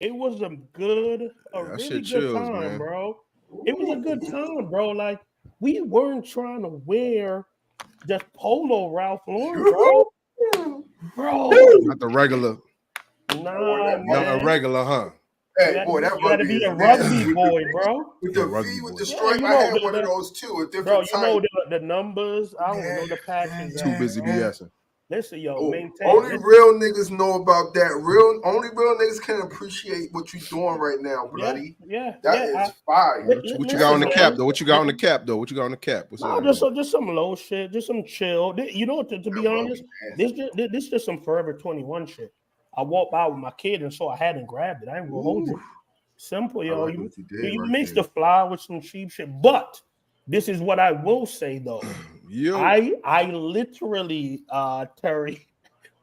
It was a really good time, man. Bro. It was a good time, bro. Like we weren't trying to wear just polo Ralph Lauren, bro. Bro, not the regular. Nah, not a regular, huh? Hey, boy, that you gotta be a rugby boy, bro. With the V, with the stripe, I had one of those too. A different type. Bro, you know the numbers. I don't know the patches. Too busy BSing. Listen, yo, maintain. Only real niggas know about that. Only real niggas can appreciate what you're doing right now, bloody. That is fire. What you got on the cap, though? What you got on the cap, though? What you got on the cap? What's up? Just some low shit, just some chill. You know what? To be honest, this just some Forever 21 shit. I walked by with my kid and so I hadn't grabbed it. I ain't gonna hold you. Simple, yo. Like you mix the fly with some cheap shit. But this is what I will say though. I literally, Terry,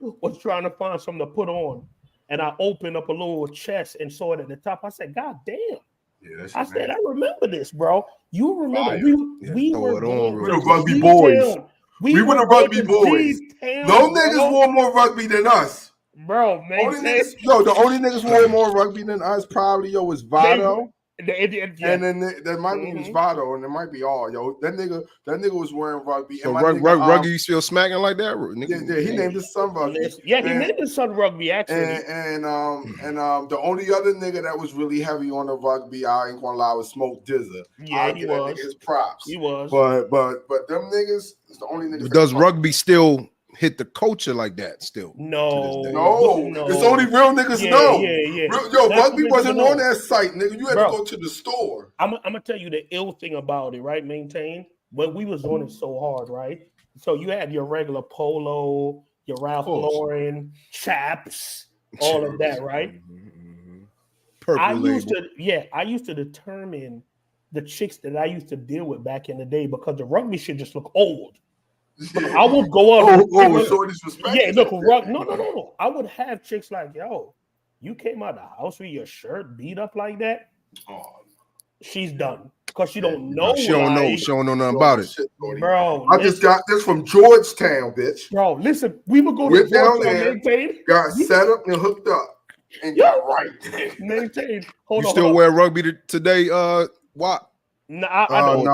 was trying to find something to put on, and I opened up a little chest and saw it at the top. I said, "God damn!" Yeah, I said, "I remember this, bro. You remember we were the rugby boys. We were the rugby boys. No niggas wore more rugby than us." Bro, man. The only niggas who more rugby than us probably was Vado. And then there might be Vado, and there might be all that nigga was wearing rugby. So rugby still smacking like that? Yeah, he named his son rugby. Yeah, he named his son rugby actually. And the only other nigga that was really heavy on the rugby, I ain't gonna lie, was Smoke Dizza. Yeah, he was. His props. He was. But them niggas is the only niggas. Does rugby still hit the culture like that still? No. It's only real niggas know. Yeah. Rugby wasn't on that site, nigga. You had to go to the store. I'm gonna tell you the ill thing about it, right? Maintain. When we was on it so hard, right? So you had your regular polo, your Ralph Lauren, chaps, all of that, right? I used to determine the chicks that I used to deal with back in the day because the rugby shit just looked old. I would go up. So disrespectful. Yeah, look, no. I would have chicks like, yo, you came out of the house with your shirt beat up like that. Oh, she's done because she don't know. She don't know. She don't know nothing about it, bro. I just got this from Georgetown, bitch. Bro, listen, we would go to Georgetown, maintain. Got set up and hooked up, and got right. Maintain. You still wear rugby today? What? No, I don't.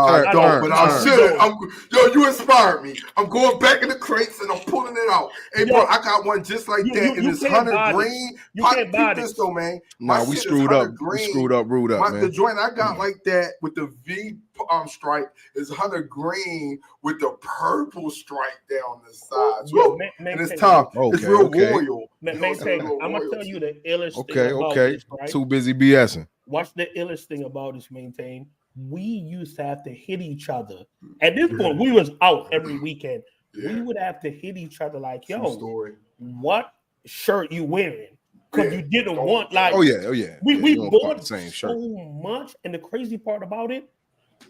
But I should. You inspired me. I'm going back in the crates and I'm pulling it out. Hey, bro, I got one just like that in this 100 green. You can't buy this though, man. Nah, we screwed up. We screwed up, man. The joint I got like that with the V stripe is 100 green with the purple stripe down the sides. And it's tough. It's real royal. I'm gonna tell you the illest thing about this, right? Too busy BSing. Watch the illest thing about this, maintain. We used to have to hit each other. At this point, we was out every weekend. We would have to hit each other like, yo, what shirt you wearing? Because you didn't want like, oh yeah. We bought the same shirt so much. And the crazy part about it,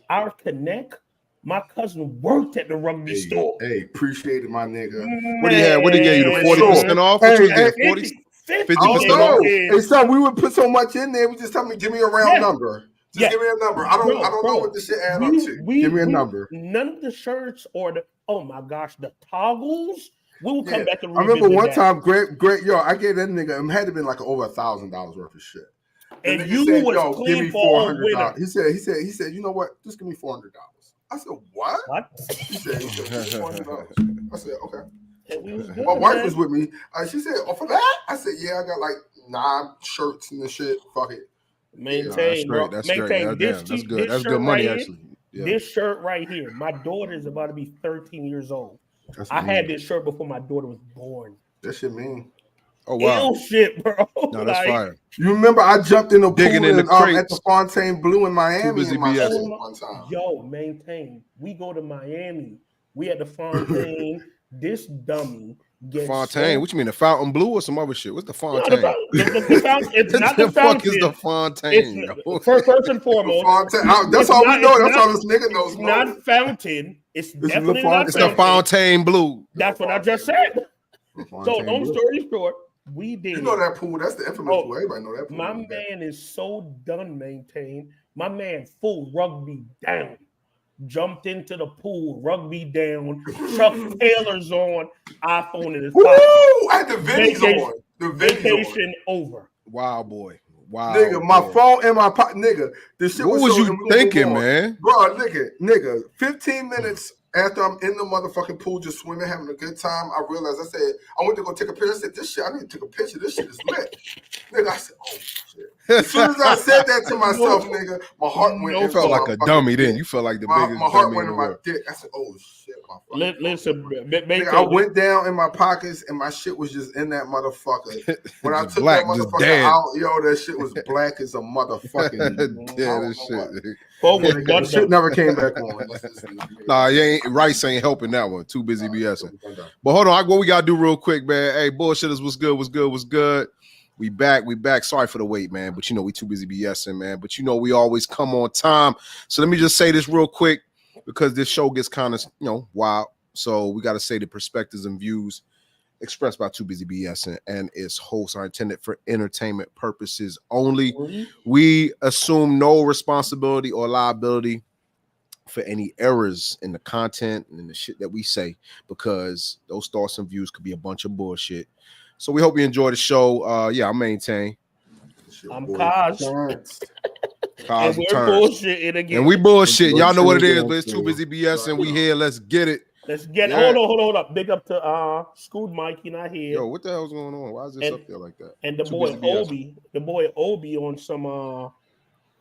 our connect, my cousin worked at the rugby store. Hey, appreciate it, my nigga. What he had? What he gave you? The 40% off? What you get? 50% off? Hey, son, we would put so much in there. We just tell me, give me a round number. Just give me a number. I don't know what this shit add up to. Give me a number. None of the shirts or the the toggles. We will come back and I remember one time, great, I gave that nigga, it had to been like over $1,000 worth of shit. And you said, was give me $400. He said, you know what? Just give me $400. I said, what? He said $400. I said, okay. My wife was with me. She said, oh, for that? I said, yeah, I got like 9 shirts and the shit. Fuck it. Maintain. That's good. That's good money, actually. Yeah. This shirt right here. My daughter is about to be 13 years old. I had this shirt before my daughter was born. That shit mean. Oh wow. Ill shit, bro. No, that's fire. You remember I jumped in the digging pool in the at the Fontaine Blue in Miami one time. Yo, maintain. We go to Miami. We at the Fontaine. This dummy gets Fontaine. What you mean, the Fountain Blue or some other shit? What's the Fontaine? The fountain. It's not the fountain. Fuck is the Fontaine? First and foremost, that's all we know. That's all this nigga knows. It's not fountain. It's definitely not. It's the Fontaine Blue. That's what I just said. So, long story short, we did. You know that pool? That's the infamous pool. Everybody know that pool. My man is so done, maintained. My man full rugby down. Jumped into the pool, rugby down, Chuck Taylor's on, iPhone in his pocket. At the Vinny's on. The vacation over. Wow, boy. Wow, nigga, my phone in my pocket, nigga. This shit what was you thinking, man? Bro, nigga, 15 minutes after I'm in the motherfucking pool just swimming, having a good time, I realized, I said, I went to go take a picture. I said, this shit, I need to take a picture. This shit is lit. Nigga, I said, oh, shit. As soon as I said that to myself, nigga, my heart went into felt like a dummy then. You felt like the biggest my heart dummy went in in the my world. dick. I said, oh, shit, my Listen, nigga, I went down in my pockets and my shit was just in that motherfucker. When I took black, that just motherfucker dead. out, yo, that shit was black as a motherfucking dead as shit. Almost the shit never came back on. Nah, Rice ain't helping that one. Too busy BSing. But hold on, what we gotta do real quick, man. Hey, bullshitters, what's good? We back. Sorry for the wait, man. But we too busy BSing, man. But we always come on time. So let me just say this real quick because this show gets kind of wild. So we got to say the perspectives and views expressed by Too Busy BSing and its hosts are intended for entertainment purposes only. We assume no responsibility or liability for any errors in the content and in the shit that we say, because those thoughts and views could be a bunch of bullshit. So we hope you enjoy the show. I'm Maintain. I'm Kaz. And we're bullshitting again. And we bullshit. Y'all know what it is, but it's Too Busy BS and we here. Let's get it. Let's get it. Hold up. Big up to Scoot Mike. He not here. Yo, what the hell's going on? Why is this up there like that? And the boy Obi on some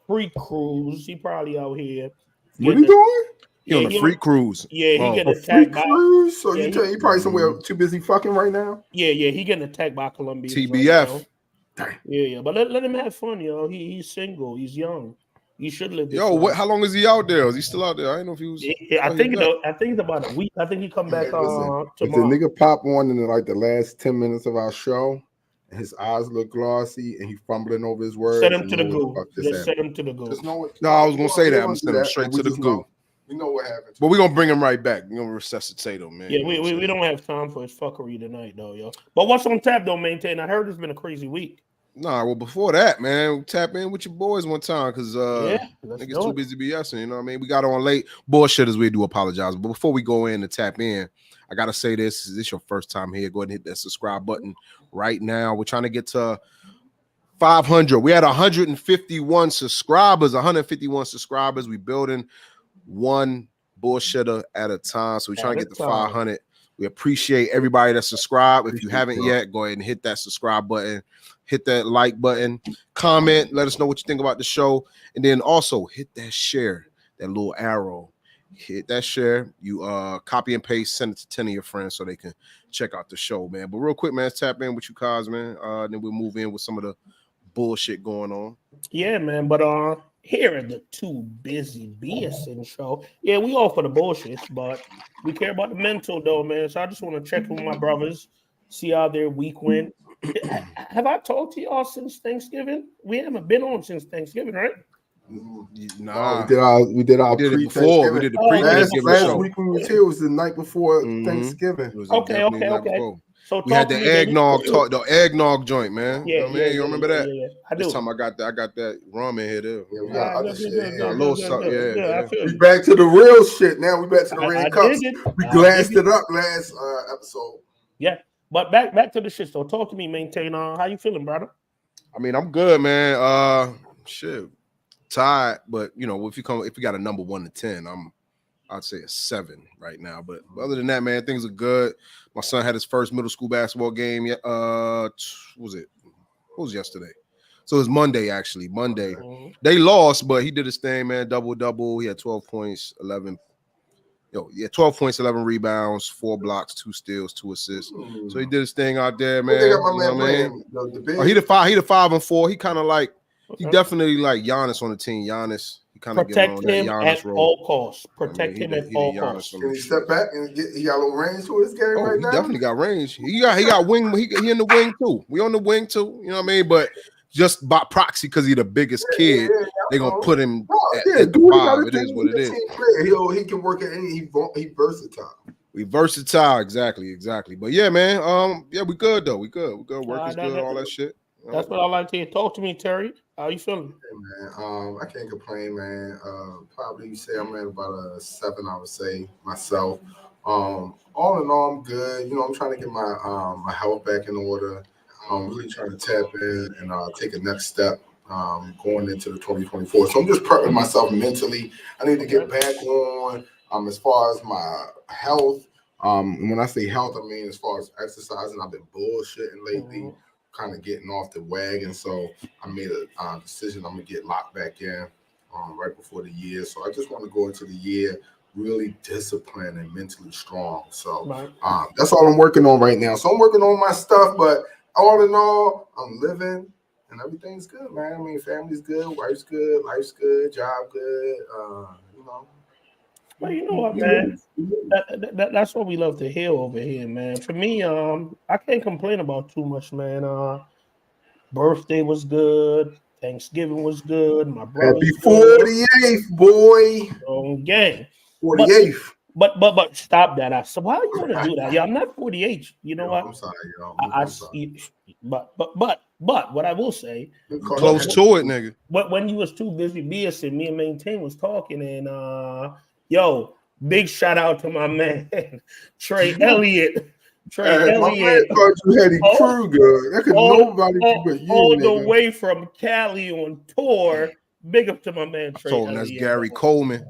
free cruise. He probably out here. What are you doing? He on a free cruise. Yeah, he getting attacked by cruise. So you probably somewhere too busy fucking right now. Yeah, he getting attacked by Colombia. TBF. Right yeah. But let him have fun, yo. He's single. He's young. He should live. How long is he out there? Is he still out there? I didn't know if he was. I think it's about a week. I think he come back tomorrow. If the nigga pop on in like the last 10 minutes of our show, and his eyes look glossy, and he fumbling over his words. Send him to the goo. Just send him to the goo. No, I was gonna say that. I'm gonna send him straight to the goo. We know what happened. But we're gonna bring him right back. We're gonna resuscitate him, man. Yeah, we don't have time for his fuckery tonight, though, yo. But what's on tap, though, Maintain? I heard it's been a crazy week. Nah, well, before that, man, tap in with your boys one time because niggas too busy BSing. You know what I mean? We got on late. Bullshitters, we do apologize. But before we go in and tap in, I gotta say this. Is this your first time here? Go ahead and hit that subscribe button right now. We're trying to get to 500. We had 151 subscribers. 151 subscribers. We building one bullshitter at a time. So we're trying to get to 500. We appreciate everybody that subscribed. If you haven't yet, go ahead and hit that subscribe button, hit that like button, comment, let us know what you think about the show, and then also hit that share, that little arrow. Hit that share. You copy and paste, send it to 10 of your friends so they can check out the show, man. But real quick, man, let's tap in with you, Kaz, man. Then we'll move in with some of the bullshit going on. Yeah, man. But here at the Too Busy BSing show, yeah, we all for the bullshit, but we care about the mental though, man. So I just want to check with my brothers, see how their week went. Have I talked to y'all since Thanksgiving? We haven't been on since Thanksgiving, right? Nah, we did our it before. We did the pre-Thanksgiving last show. week when we was here was the night before Thanksgiving. Okay. So we had the eggnog talk, the eggnog joint, man. Yeah, you remember that? Yeah. I do. This time I got that rum in here too. Yeah, we got other shit. Yeah. We back to the real shit now. We back to the red cups. We glassed it up last episode. Yeah, but back to the shit. So talk to me, Maintain. How you feeling, brother? I mean, I'm good, man. Shit, tired, but if you got a number 1 to 10, I'd say a 7 right now. But other than that, man, things are good. My son had his first middle school basketball game. What was it? What was yesterday? So it was Monday, actually. Monday. They lost, but he did his thing, man. Double. He had 12 points, 11. 12 points, 11 rebounds, 4 blocks, 2 steals, 2 assists. So he did his thing out there, man. He the 5 and 4. He kind of like he definitely like Giannis on the team. Giannis. Protect him at all costs. Protect him at all costs. Can he step back and he got a little range to his game right now? He definitely got range. He got wing. He in the wing too. We on the wing too. You know what I mean? But just by proxy, because he's the biggest kid, they're gonna put him at the 5. It is what it is. He can work at any. He versatile. We versatile, exactly. But yeah, man. We good though. We good. Work is good. All that shit. That's what I like to hear. Talk to me, Terry. How you feeling? Hey, man, I can't complain, man. Probably say I'm at about a 7, I would say myself. All in all, I'm good. I'm trying to get my my health back in order. I'm really trying to tap in and take a next step going into the 2024. So I'm just prepping myself mentally. I need to get back on as far as my health. When I say health, I mean as far as exercising. I've been bullshitting lately, kind of getting off the wagon. So I made a decision. I'm gonna get locked back in right before the year. So I just want to go into the year really disciplined and mentally strong. So that's all I'm working on right now. So I'm working on my stuff, but all in all, I'm living and everything's good, man. I mean, family's good, wife's good, life's good, job good. You know. Well, you know what, man? That's what we love to hear over here, man. For me, I can't complain about too much, man. Birthday was good. Thanksgiving was good. My brother. Happy 48th, boy. Gang. 48th. But stop that. So why you want to do that? Yeah, I'm not 48. You know what? I'm sorry, yo. I'm sorry. But what I will say, close to it, nigga. But when you was too busy BSing, me and Maintain was talking, and yo, big shout out to my man Trey Elliott. Elliott, thought you had a crew good. That could nobody but you. All the way from Cali on tour. Big up to my man Trey. Told him that's Gary Coleman.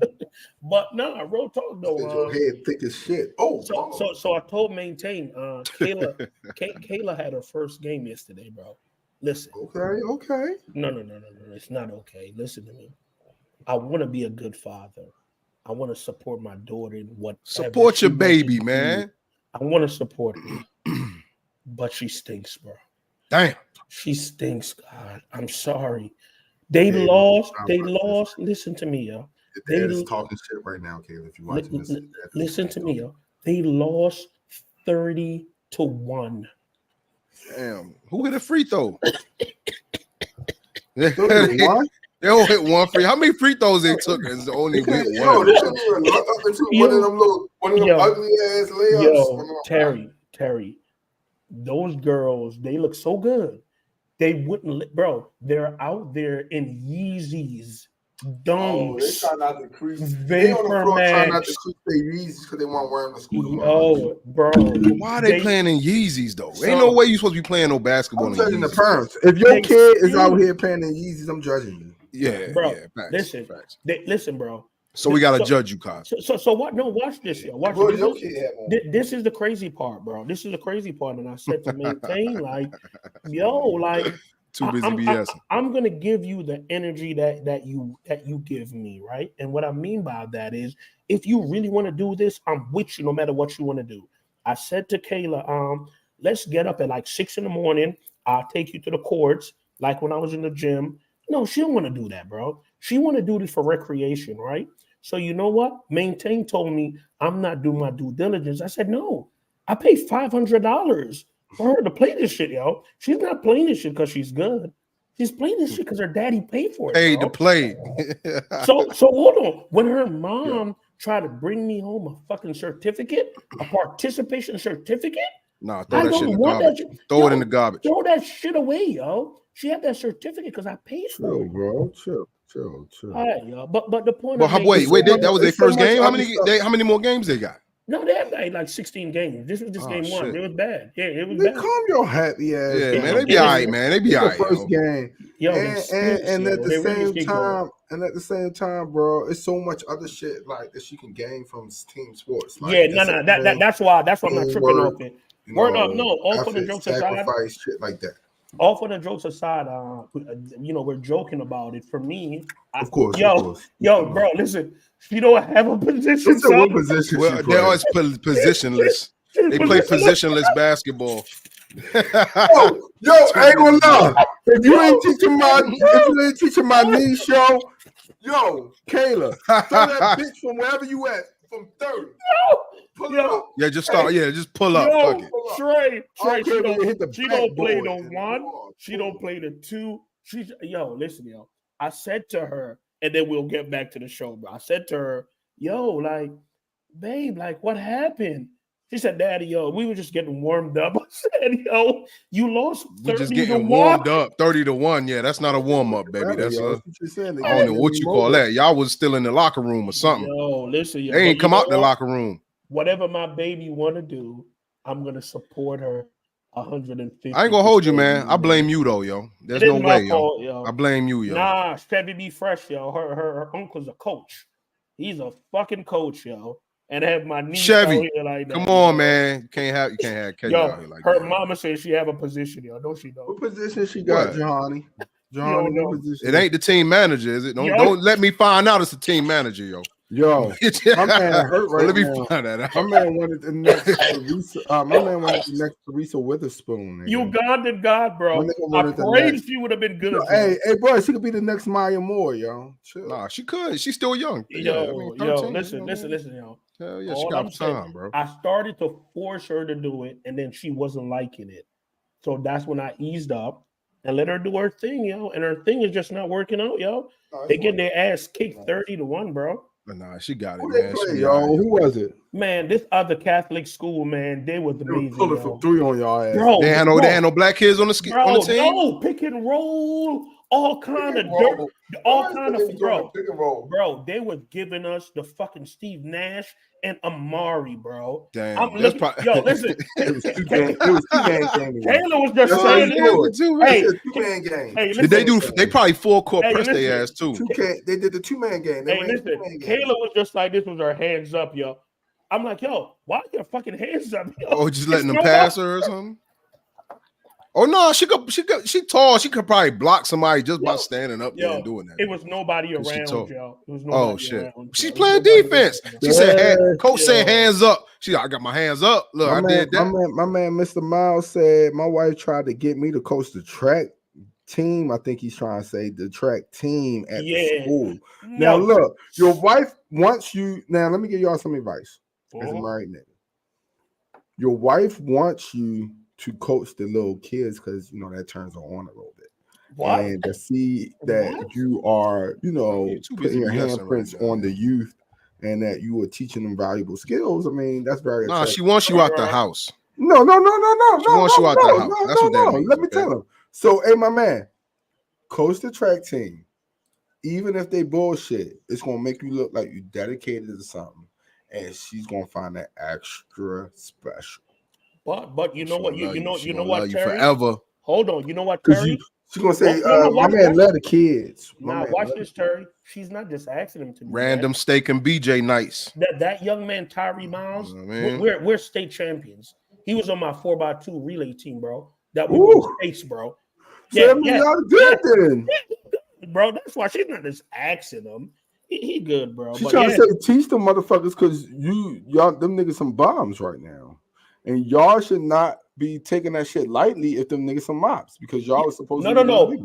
But no, real talk though. Your head thick as shit. So I told Maintain. Kayla had her first game yesterday, bro. Listen. Okay. No. It's not okay. Listen to me. I want to be a good father. I want to support my daughter in what. Support your baby, man. I want to support her, but she stinks, bro. Damn. She stinks, God. I'm sorry. They lost. Listen to me, yo. They is talking shit right now, Caleb. If you watching this, listen to me, yo. They lost 30-1. Damn. Who hit a free throw? They all hit one free. How many free throws they took? It's only hit one. Yo, they shouldn't even look up into one of them ugly ass layups. Yo, Terry, those girls, they look so good. They wouldn't, bro. They're out there in Yeezys, dunks. They try not to crease. They on the floor trying not to crease their Yeezys because they want wearing the school. Bro. Why are they playing in Yeezys though? Ain't no way you supposed to be playing no basketball. I'm judging the parents. If your kid is out here playing in Yeezys, I'm judging you. Yeah, bro. Facts, listen, bro. So we gotta judge you, Cos. So what? No, watch this, yo. Watch this. This is the crazy part, bro. This is the crazy part, and I said to Maintain, like, yo, like, too busy BS. I'm gonna give you the energy that you give me, right? And what I mean by that is, if you really want to do this, I'm with you no matter what you want to do. I said to Kayla, let's get up at like 6 a.m. I'll take you to the courts, like when I was in the gym. No, she don't want to do that, bro. She want to do this for recreation, right? So you know what? Maintain told me I'm not doing my due diligence. I said, no, I paid $500 for her to play this shit, yo. She's not playing this shit because she's good. She's playing this shit because her daddy paid for it. Paid to play. So hold on. When her mom tried to bring me home a fucking certificate, a participation certificate, nah, throw that shit in the garbage. Throw it in the garbage. Throw that shit away, yo. She had that certificate because I paid for it. Bro. Chill. All right, yo. But the point. But wait, that was their first game. How many more games they got? No, they had like 16 games. This was just game one. It was bad. Yeah, it was bad. Calm your happy ass. Yeah, man, they be all right, man. They be all right. First game. Yo, and at the same time, bro, it's so much other shit like that she can gain from team sports. Like, that's why I'm not tripping off it. Word up, no. All for the jokes aside, shit like that. All for the jokes aside, we're joking about it. For me, of course. Bro, listen, she don't have a position. What position? Well, they're always positionless. They play positionless basketball. Yo, I ain't gonna lie. If you ain't teaching my niece, yo, Kayla, throw that bitch from wherever you at, from 30. Pull up. Yeah, just start. Yeah, just pull up. Fuck it. Trey, she don't play the one. She don't play the two. Listen, yo. I said to her, and then we'll get back to the show, bro. I said to her, yo, like, babe, like, what happened? She said, Daddy, yo, we were just getting warmed up. I said, yo, you lost 30-1. We're just getting warmed up, 30-1. Yeah, that's not a warm up, baby. That's I don't know what you call that. Y'all was still in the locker room or something. Yo, listen, yo, they ain't come out the locker room. Whatever my baby want to do, I'm gonna support her 150. I ain't gonna hold you, man. I blame you though, yo. There's no way, fault, yo. I blame you, yo. Nah, Chevy be fresh, yo. Her uncle's a coach. He's a fucking coach, yo. And have my niece Chevy, out here like that. Come on, man. You can't have Kelly yo, out here like her that. mama says she have a position, yo. Don't she know? What position she got, Johnny? Johnny, what position? It ain't the team manager, is it? Don't let me find out it's the team manager, yo. Yo, my man hurt right Let me now. find that out. My man wanted the next Teresa Witherspoon. You God, bro. I prayed she would have been good. Hey, bro, she could be the next Maya Moore, yo. Chill. Nah, she could. She's still young. Yo, 13, listen, yo. Hell yeah, she got time, bro. I started to force her to do it, and then she wasn't liking it. So that's when I eased up and let her do her thing, yo. And her thing is just not working out, yo. They get their ass kicked 30-1, bro. Nah, she got it, Who man. play, yo? Who was it? Man, this other Catholic school, man, they was amazing. Pulling for 3 on y'all ass. Bro, they had no black kids on the team. No, pick and roll, all kind of dirt, all kind of bro. They was giving us the fucking Steve Nash and Amari, bro. Damn, yo, listen. It was 2 man game. Taylor was just saying it. Game. Hey, did they do? They probably full court press their ass too. They did the 2-man game. Hey, listen, Kayla was just like this was her hands up, yo. I'm like, yo, why your fucking hands up, yo? Oh, just letting them pass her or something. Oh no, she tall. She could probably block somebody just by standing up there and doing that. It was nobody around, yo. It was nobody around. She's playing defense. She said, "Coach said hands up." I got my hands up. Look, I did that. My man, Mr. Miles said my wife tried to get me to coach the track team. I think he's trying to say the track team at the school. Now look, your wife wants you. Now let me give y'all some advice as a married nigga. Your wife wants you to coach the little kids because that turns her on a little bit. What? And to see that you are, putting your handprints on the youth and that you are teaching them valuable skills. I mean, that's very attractive. She wants you out the house. No. She wants you out the house. That's what that means. Let me tell him. So, hey, my man, coach the track team. Even if they bullshit, it's gonna make you look like you dedicated to something, and she's gonna find that extra special. But you know what? You know what, Terry? Forever. Hold on. You know what, Terry? She's gonna say, my man love the kids. Now watch this, Terry. She's not just asking him to do random steak and BJ nights. That young man, Tyree Miles, we're state champions. He was on my 4x2 relay team, bro. That we were states, bro. Yeah, y'all good then. Bro, that's why she's not just asking him. He good, bro. She's trying to say teach them motherfuckers because y'all them niggas some bombs right now. And y'all should not be taking that shit lightly if them niggas some mops because y'all was supposed to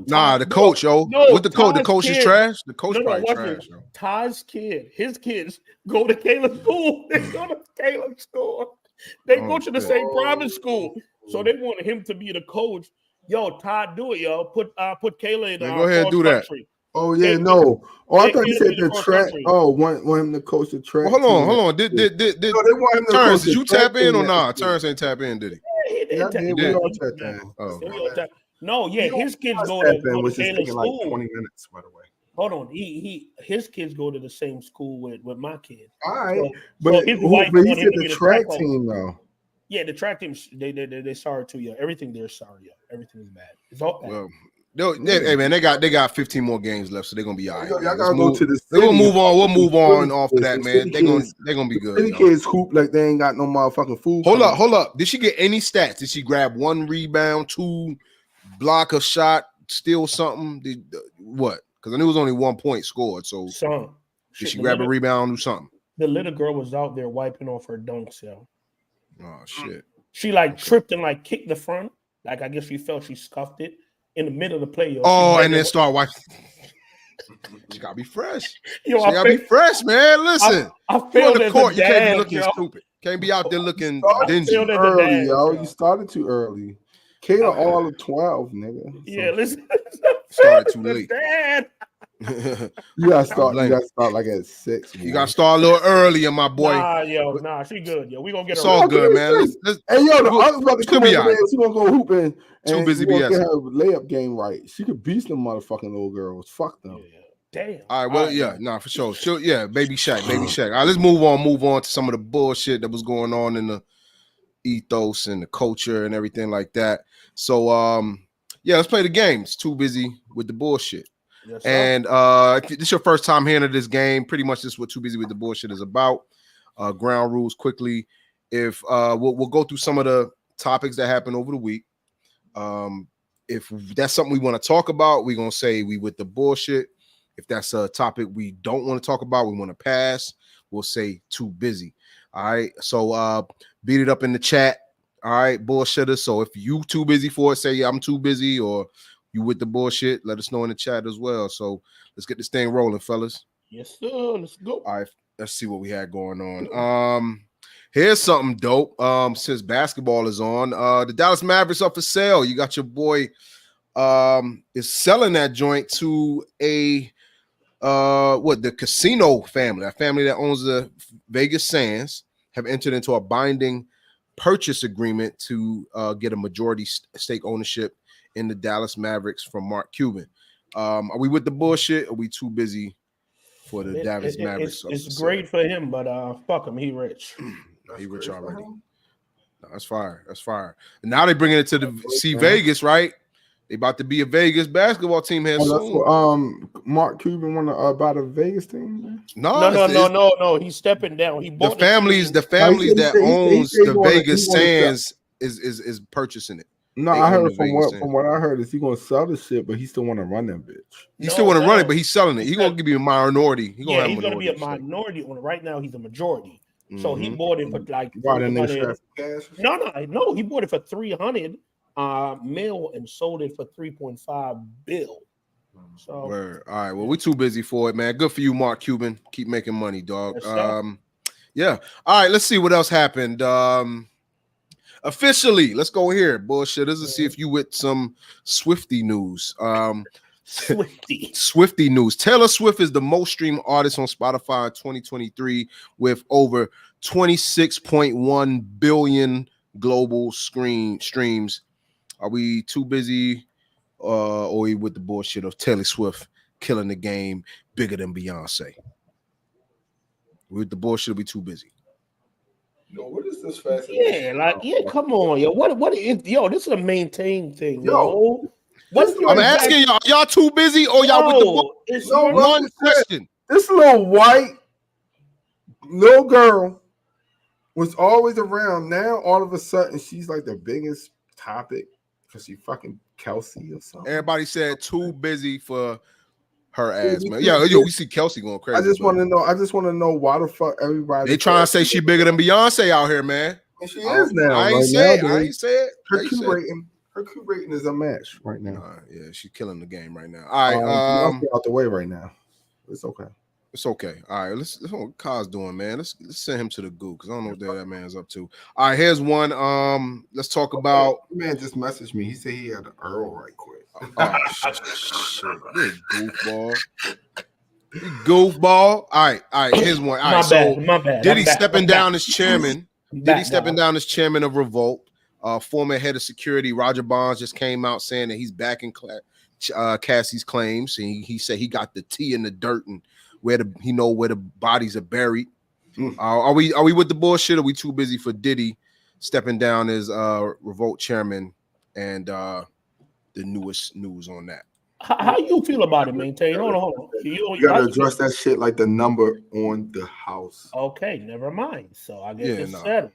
Nah, the coach, yo. What the coach? The coach is trash. The coach probably trash, yo. Todd's kid, his kids go to Caleb's school. They go to Caleb's school. They go to the same private school. So they wanted him to be the coach. Yo, Todd, do it, yo. Put Kayla in go ahead and do that. Oh yeah, no. Oh, I thought you said the track. Oh, want him to coach the track. Well, hold on. Did they want him to Terrence? Did you tap in or not? Terrence ain't tap in, did he? Yeah, he did. We all tapped in. Oh, no, yeah, his kids go to Kayla's school. Like 20 minutes, by the way. Hold on, his kids go to the same school with my kids. All right, so but he said the track team though. Yeah, the track team. They sorry too, yeah. Everything they're sorry, yeah. Everything is bad. It's all bad. Well, hey man, they got 15 more games left, so they're gonna be all right. Y'all gotta go to the city. We'll move on. We'll move on off of that, man. They're gonna be good. City kids hoop like they ain't got no motherfucking food. Hold up. Did she get any stats? Did she grab 1 rebound, 2 block a shot, steal something? What? Because I knew it was only 1 point scored. So did she grab a rebound or something? The little girl was out there wiping off her dunks, yo. Oh shit. She tripped and kicked the front. I guess she felt she scuffed it in the middle of the play. Yo. Oh, and then start wiping. She gotta be fresh. Yo, she gotta be fresh, man. Listen, I feel on the court. You can't be looking stupid. Can't be out there looking dingy. Early, yo. You started too early. Kayla all of 12, nigga. So. Yeah, listen. Started too late. Dad. You gotta start like at 6. You gotta start a little earlier, my boy. Nah, she good, yo. We gonna get it's her. All good, man. Hey, yo, the other about to come in there. She gonna go hooping. Too busy get her layup game right. She could beat them motherfucking little girls. Fuck them. Yeah. Damn. All right, well, nah, for sure. Baby Shaq. All right, let's move on to some of the bullshit that was going on in ethos and the culture and everything like that. So yeah, let's play the game. It's too busy with the bullshit. Yes, sir. And if this is your first time hearing of this game, pretty much this is what Too Busy with the Bullshit is about. Ground rules quickly. If we'll go through some of the topics that happened over the week. If that's something we want to talk about, we're gonna say we with the bullshit. If that's a topic we don't want to talk about, we want to pass, we'll say too busy. All right. So beat it up in the chat. All right, bullshitters. So if you too busy for it, say yeah, I'm too busy, or you with the bullshit, let us know in the chat as well. So let's get this thing rolling, fellas. Yes, sir. Let's go. All right, let's see what we had going on. Here's something dope. Since basketball is on, the Dallas Mavericks up for sale. You got your boy is selling that joint to a the casino family, a family that owns the Vegas Sands, have entered into a binding purchase agreement to get a majority stake ownership in the Dallas Mavericks from Mark Cuban. Are we with the bullshit? Or are we too busy for the Dallas Mavericks? It's great for him, but fuck him. He rich. He rich already. No, that's fire. That's fire. And now they're bringing it to the Vegas, right? They about to be a Vegas basketball team here soon. What, Mark Cuban want to buy the Vegas team? Man? No. He's stepping down. He bought the families that owns the Vegas Sands is purchasing it. No, I heard from what I heard is he gonna sell the shit, but he still want to run that bitch. He still want to run it, but he's selling it. He's gonna give you a minority. He's gonna be a minority owner. Right now, he's a majority. So he bought it for like he bought it for 300 mil and sold it for 3.5 bill. So all right, well, we too busy for it, man. Good for you, Mark Cuban. Keep making money, dog. Yeah. All right, let's see what else happened. Officially, let's go here, bullshitters. Let's see if you with some Swiftie news. Swiftie news. Taylor Swift is the most streamed artist on Spotify in 2023 with over 26.1 billion global streams. Are we too busy or are we with the bullshit of Taylor Swift killing the game bigger than Beyonce? With the bullshit, are we too busy? Yo, what is this fast? Come on, yo. What is this is a maintain thing, yo. I'm asking y'all too busy or y'all with the one question? This little white little girl was always around. Now all of a sudden she's like the biggest topic because she fucking Kelsey or something. Everybody said too busy for her ass, man. We see Kelsey going crazy. I just want to know why the fuck everybody. They trying to say she bigger than Beyonce out here, man. And she is now. I ain't say it. Her Q rating is a match right now. Yeah, she's killing the game right now. All right, out the way right now. It's okay. It's okay. All right, let's what Kaz doing, man. Let's send him to the goo because I don't know what that man's up to. All right, here's one. Let's talk about. The man just messaged me. He said he had an Earl right quick. Oh shit! Goofball. Goofball. All right. Here's one. All right, my bad. Diddy stepping down as chairman. Diddy stepping down as chairman of Revolt. Former head of security Roger Bonds just came out saying that he's backing Cassie's claims. And he said he got the tea in the dirt and he know where the bodies are buried. Are we with the bullshit? Or are we too busy for Diddy stepping down as Revolt chairman and the newest news on that? How you feel about it, Maintain? Hold on. You gotta address that shit like the number on the house. Okay, never mind. So I guess it's settled.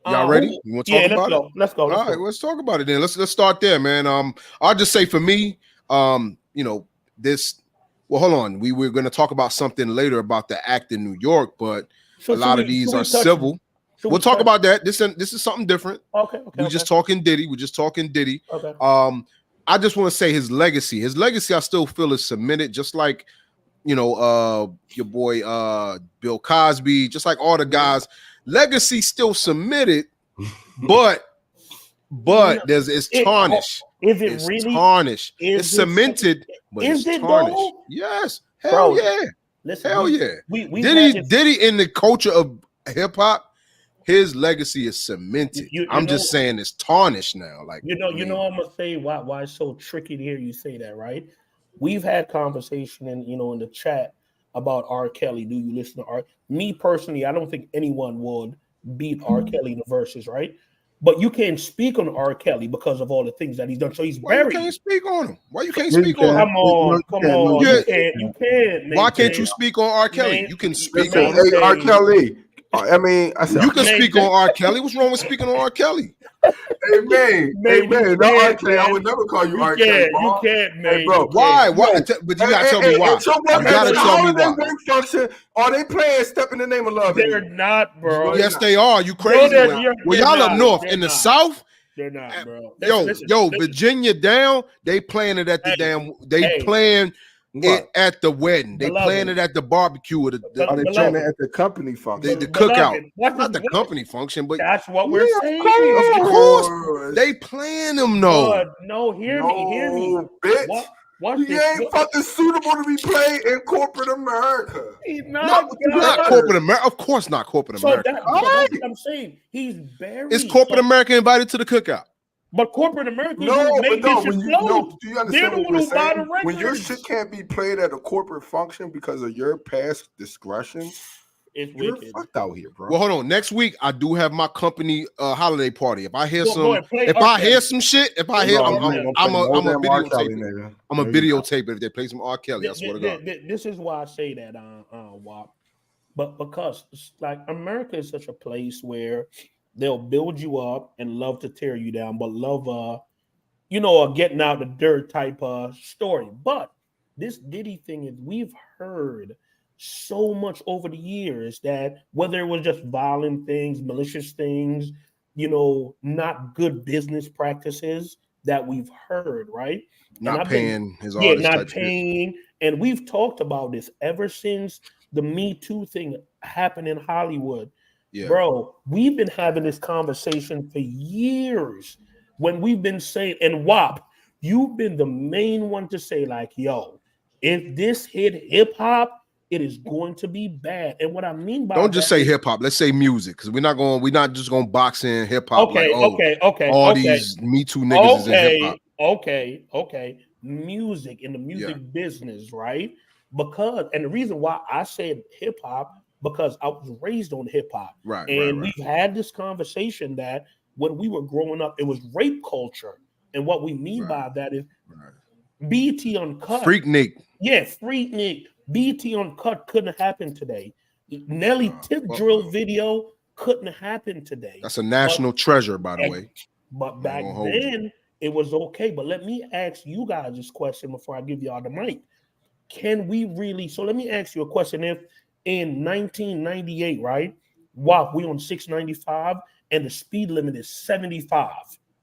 Y'all ready? You want to talk about it? Let's go. All right, let's talk about it then. Let's start there, man. I'll just say for me, this. Well, hold on. We're going to talk about something later about the act in New York, but a lot of these are civil. We'll talk about that. This is something different. Okay. We're just talking Diddy. Okay. I just want to say his legacy. I still feel is cemented, just like your boy Bill Cosby, just like all the guys. Legacy still submitted, but it's tarnished. Is it really tarnished? It's cemented, but it's tarnished. Though? Yes, hell yeah. Listen, hell yeah. Diddy in the culture of hip hop, his legacy is cemented. I'm just saying it's tarnished now. Like I'm gonna say why it's so tricky to hear you say that, right? We've had conversation in the chat about R. Kelly. Do you listen to R? Me personally, I don't think anyone would beat R. Kelly in the verses, right? But you can't speak on R. Kelly because of all the things that he's done. So he's Why buried. You can't speak on him? Why you can't speak on him? Come on. You can't. Why can't you speak on R. Kelly? You can speak on him. Hey, R. Kelly. I mean, I said you can speak on R. Kelly. What's wrong with speaking on R. Kelly? Hey man, no R. Kelly. I would never call you R. Kelly. You can't, man. Hey, bro. Why? But you gotta tell me why. You gotta tell me why. Function, are they playing "Step in the Name of Love"? They're not, bro. Yes, they are. You crazy? Well, y'all up north in the South. They're not, bro. Yo, Virginia down. They playing it at the damn. They playing it at the wedding. They playing it at the barbecue. Are they playing it at the company function? The cookout. Not the company function, but that's what we're saying. Of course, they playing them though. No, hear me, bitch. He ain't fucking suitable to be played in corporate America. He's not corporate America. Of course not corporate America. That's what I'm saying. He's buried. Is corporate America invited to the cookout? But corporate America do you understand what we're saying? When your shit can't be played at a corporate function because of your past discretion, you're fucked out here, bro. Well, hold on. Next week, I do have my company holiday party. If I hear some shit, I'm a videotape it if they play some R. Kelly. I swear to God. This is why I say that, Wap. But because like America is such a place where they'll build you up and love to tear you down, but love a getting out the dirt type story. But this Diddy thing is we've heard so much over the years that whether it was just violent things, malicious things, not good business practices that we've heard, right? Not paying his artists. Yeah, not paying. And we've talked about this ever since the Me Too thing happened in Hollywood. Yeah. Bro, we've been having this conversation for years when we've been saying, and WAP, you've been the main one to say, like, yo, if this hit hip hop, it is going to be bad. And what I mean by don't just say hip hop, let's say music, because we're not just gonna box in hip hop. These Me Too niggas is in hip hop. Okay. Music in the music business, right? Because and the reason why I said hip hop, because I was raised on hip hop. Right. And we've had this conversation that when we were growing up, it was rape culture. And what we mean by that is BET Uncut. Freaknik. Yeah, Freaknik. BET Uncut couldn't happen today. Nelly Tip Drill video couldn't happen today. That's a national treasure, by the way. But back then, it was okay. But let me ask you guys this question before I give y'all the mic. Can we really? So let me ask you a question. If in 1998, right? Wow, we on 695 and the speed limit is 75,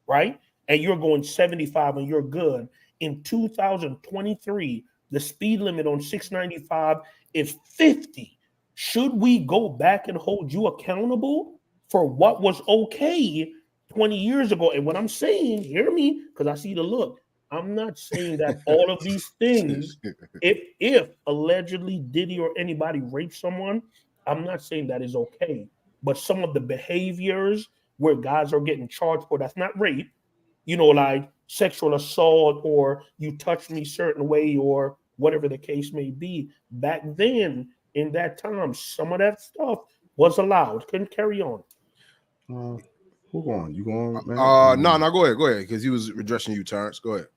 right? And you're going 75 and you're good. In 2023, the speed limit on 695 is 50. Should we go back and hold you accountable for what was okay 20 years ago? And what I'm saying, hear me, because I see the look. I'm not saying that all of these things, if allegedly Diddy or anybody raped someone, I'm not saying that is okay. But some of the behaviors where guys are getting charged for, that's not rape, like sexual assault or you touch me certain way or whatever the case may be. Back then, in that time, some of that stuff was allowed. Couldn't carry on. Who going? You going, man? No, go ahead, because he was addressing you, Terrence. Go ahead.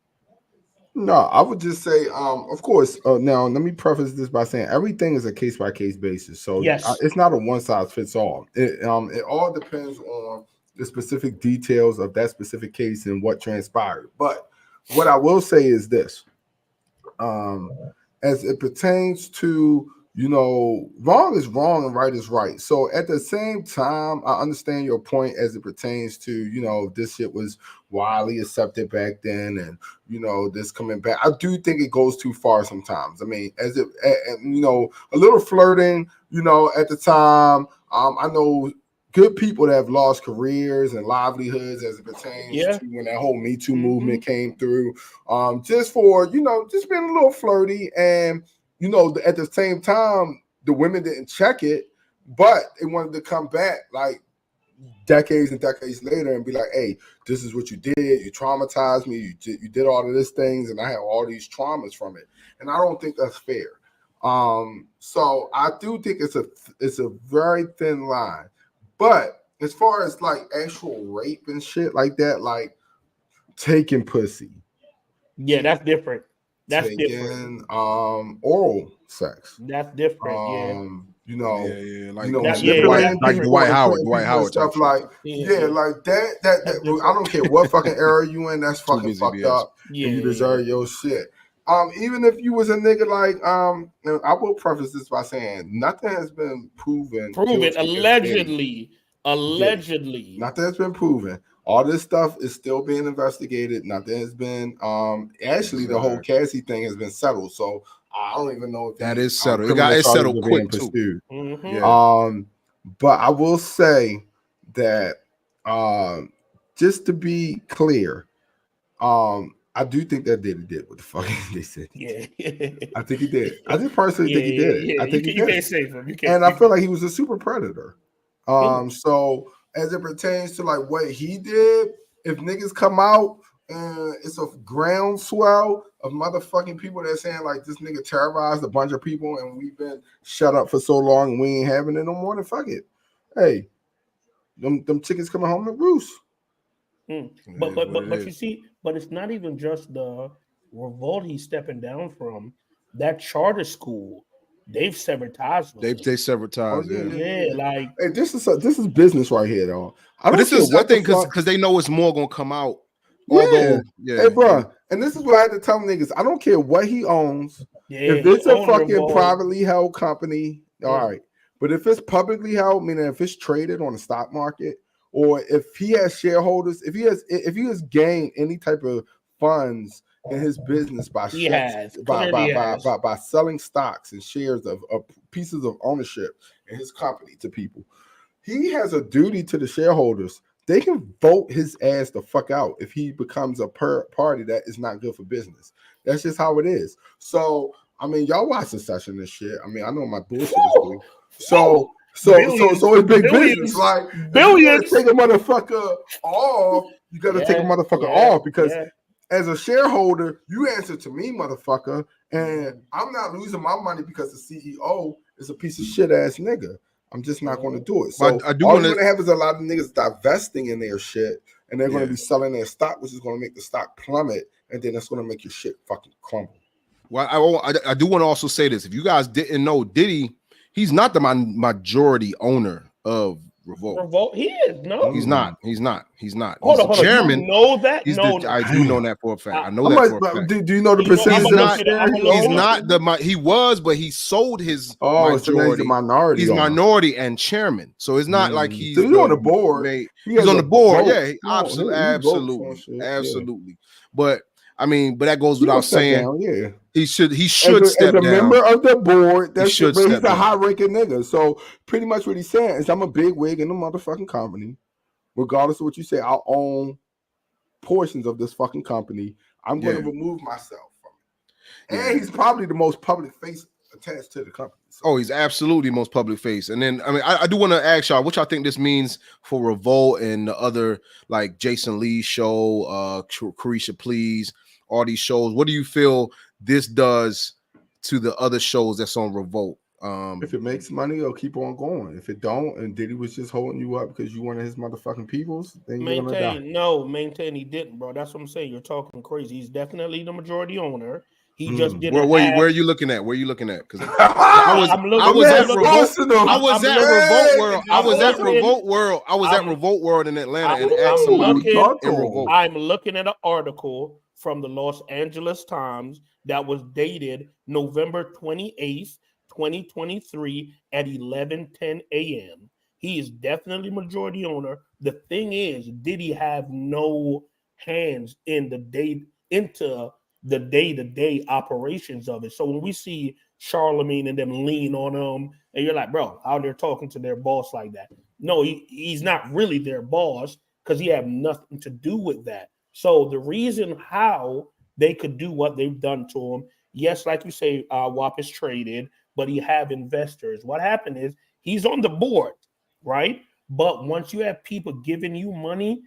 No, I would just say, of course. Now, let me preface this by saying everything is a case by case basis. So it's not a one size fits all. It all depends on the specific details of that specific case and what transpired. But what I will say is this: as it pertains to wrong is wrong and right is right. So at the same time, I understand your point as it pertains to, this shit was widely accepted back then and, this coming back. I do think it goes too far sometimes. I mean, a little flirting, at the time, I know good people that have lost careers and livelihoods as it pertains to when that whole Me Too movement came through, just for, just being a little flirty and, at the same time, the women didn't check it, but they wanted to come back like decades and decades later and be like, hey, this is what you did. You traumatized me. You did all of these things, and I have all these traumas from it. And I don't think that's fair. So I do think it's a very thin line. But as far as like actual rape and shit like that, like taking pussy. Yeah, that's different. That's taking, different. Oral sex. That's different. Yeah. You know, like manipulating Dwight people, Howard stuff type like shit. like that. I don't care what fucking era you in. That's fucking fucked up. Yeah, and you deserve your shit. Even if you was a nigga like, and I will preface this by saying nothing has been proven. Allegedly. Nothing has been proven. All this stuff is still being investigated. Nothing has been. Actually, the whole Cassie thing has been settled. So I don't even know if that is settled. It's settled quick too. Mm-hmm. Yeah. But I will say that, just to be clear, I do think that Diddy did what the fuck they said. Yeah. I think he did. I just personally think he did. Yeah. I think you can't save him. And I feel like he was a super predator. So as it pertains to like what he did, if niggas come out and it's a groundswell of motherfucking people that saying like this nigga terrorized a bunch of people and we've been shut up for so long and we ain't having it no more, then fuck it. Hey, them chickens coming home to roost. But you see, but it's not even just the revolt he's stepping down from. That charter school, they've severed ties with him. They severed ties. Like hey, this is business right here, though. I think because they know it's more gonna come out. Although, hey, bro, and this is what I had to tell niggas. I don't care what he owns. If it's a fucking privately held company, all right. But if it's publicly held, meaning if it's traded on the stock market, or if he has shareholders, if he has gained any type of funds in his business by selling stocks and shares of pieces of ownership in his company to people, he has a duty to the shareholders. They can vote his ass the fuck out if he becomes a party that is not good for business. That's just how it is. So, I mean, y'all watch the session and shit. I mean, I know my bullshit is cool. So it's big business. Like, billions. You gotta take a motherfucker off. You gotta take a motherfucker off because as a shareholder, you answer to me, motherfucker, and I'm not losing my money because the CEO is a piece of shit ass nigga. I'm just not going to do it. So all you're going to have is a lot of niggas divesting in their shit, and they're going to be selling their stock, which is going to make the stock plummet, and then that's going to make your shit fucking crumble. Well, I do want to also say this. If you guys didn't know, Diddy, he's not the majority owner of Revolt. He is, no? He's not. He's Hold on. Chairman. You know that? I do know that for a fact. I know that for a fact. Do you know the percentage? He's not the. He was, but he sold his majority. So he's a minority. He's minority and chairman. So it's not like he's on the board. He's on the board. Yeah, absolutely. But I mean, but that goes without saying. He should step down. As a member of the board, he's a high-ranking nigga. So pretty much what he's saying is, I'm a big wig in the motherfucking company. Regardless of what you say, I'll own portions of this fucking company. I'm going to remove myself from it. And he's probably the most public face attached to the company. So. Oh, he's absolutely most public face. And then, I mean, I do want to ask y'all, what y'all think this means for Revolt and the other, like Jason Lee's show, Carisha Please, all these shows. What do you feel this does to the other shows that's on Revolt? If it makes money, it'll keep on going. If it don't, and Diddy was just holding you up because you one of his motherfucking peoples, then you're gonna die. Maintain he didn't, bro. That's what I'm saying. You're talking crazy. He's definitely the majority owner. He just didn't. Where are you looking at? Because I was at Revolt World in Atlanta and asked somebody in Revolt. I'm looking at an article from the Los Angeles Times that was dated November 28th, 2023 at 11:10 a.m. He is definitely majority owner. The thing is, did he have no hands in the day-to-day operations of it? So when we see Charlemagne and them lean on him, and you're like, bro, how they're talking to their boss like that? No, he's not really their boss because he have nothing to do with that. So the reason how they could do what they've done to him, yes, like you say, WAP is traded, but he have investors. What happened is he's on the board, right? But once you have people giving you money,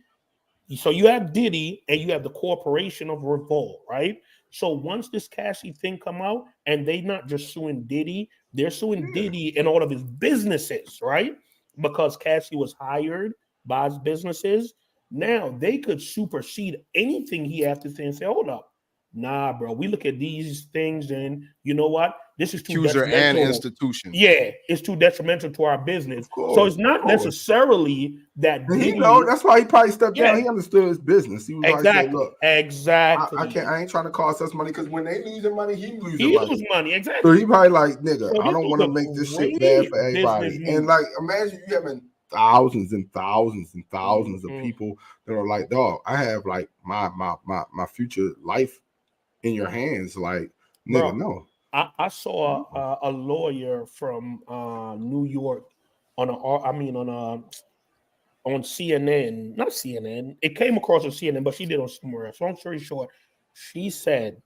so you have Diddy and you have the corporation of Revolt, right? So once this Cassie thing come out, and they not just suing Diddy, they're suing Diddy and all of his businesses, right? because Cassie was hired by his businesses. Now they could supersede anything he has to say and say, hold up. Nah, bro, we look at these things and you know what? This is too accuser and institution. Yeah, it's too detrimental to our business. So it's not necessarily that Diddy, that's why he probably stepped down. He understood his business. He was exactly. Look, exactly. I ain't trying to cost us money because when they losing money, he losing money. Exactly. So he probably like, nigga, I don't want to make this shit bad for everybody. And like, imagine you having thousands and thousands and thousands of people that are like, dog, I have like my future life in your hands. Like, nigga, no. I saw a lawyer from New York on CNN, not CNN. It came across on CNN, but she did on somewhere else. Long story short, she said,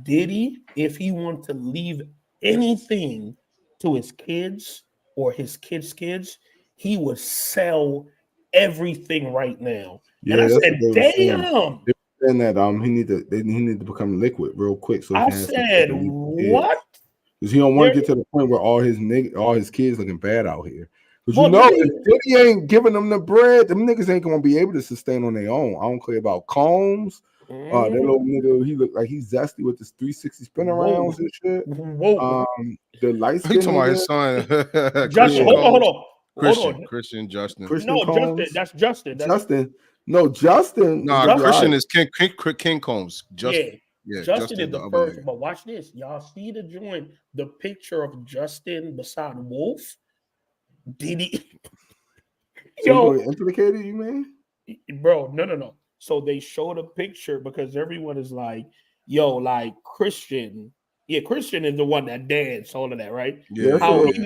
Diddy, if he wanted to leave anything to his kids or his kids' kids, he would sell everything right now. Yeah, and I said, damn. And that he need to become liquid real quick. So I said, what? Because he don't want to get to the point where all his kids looking bad out here. Because if Diddy ain't giving them the bread, them niggas ain't gonna be able to sustain on their own. I don't care about Combs. That little nigga, he look like he's zesty with this 360 spin arounds and shit. The light skin. You talking about his son? Justin, hold on. Christian, Justin. That's Justin. Justin. No, Justin. No, Christian is King Combs. Justin is the first. But watch this. Y'all see the joint, the picture of Justin beside Wolf? Diddy. Yo, implicated you, man? Bro, no. So they showed a picture because everyone is like, yo, like Christian. Yeah, Christian is the one that danced, all of that, right? Yeah. How he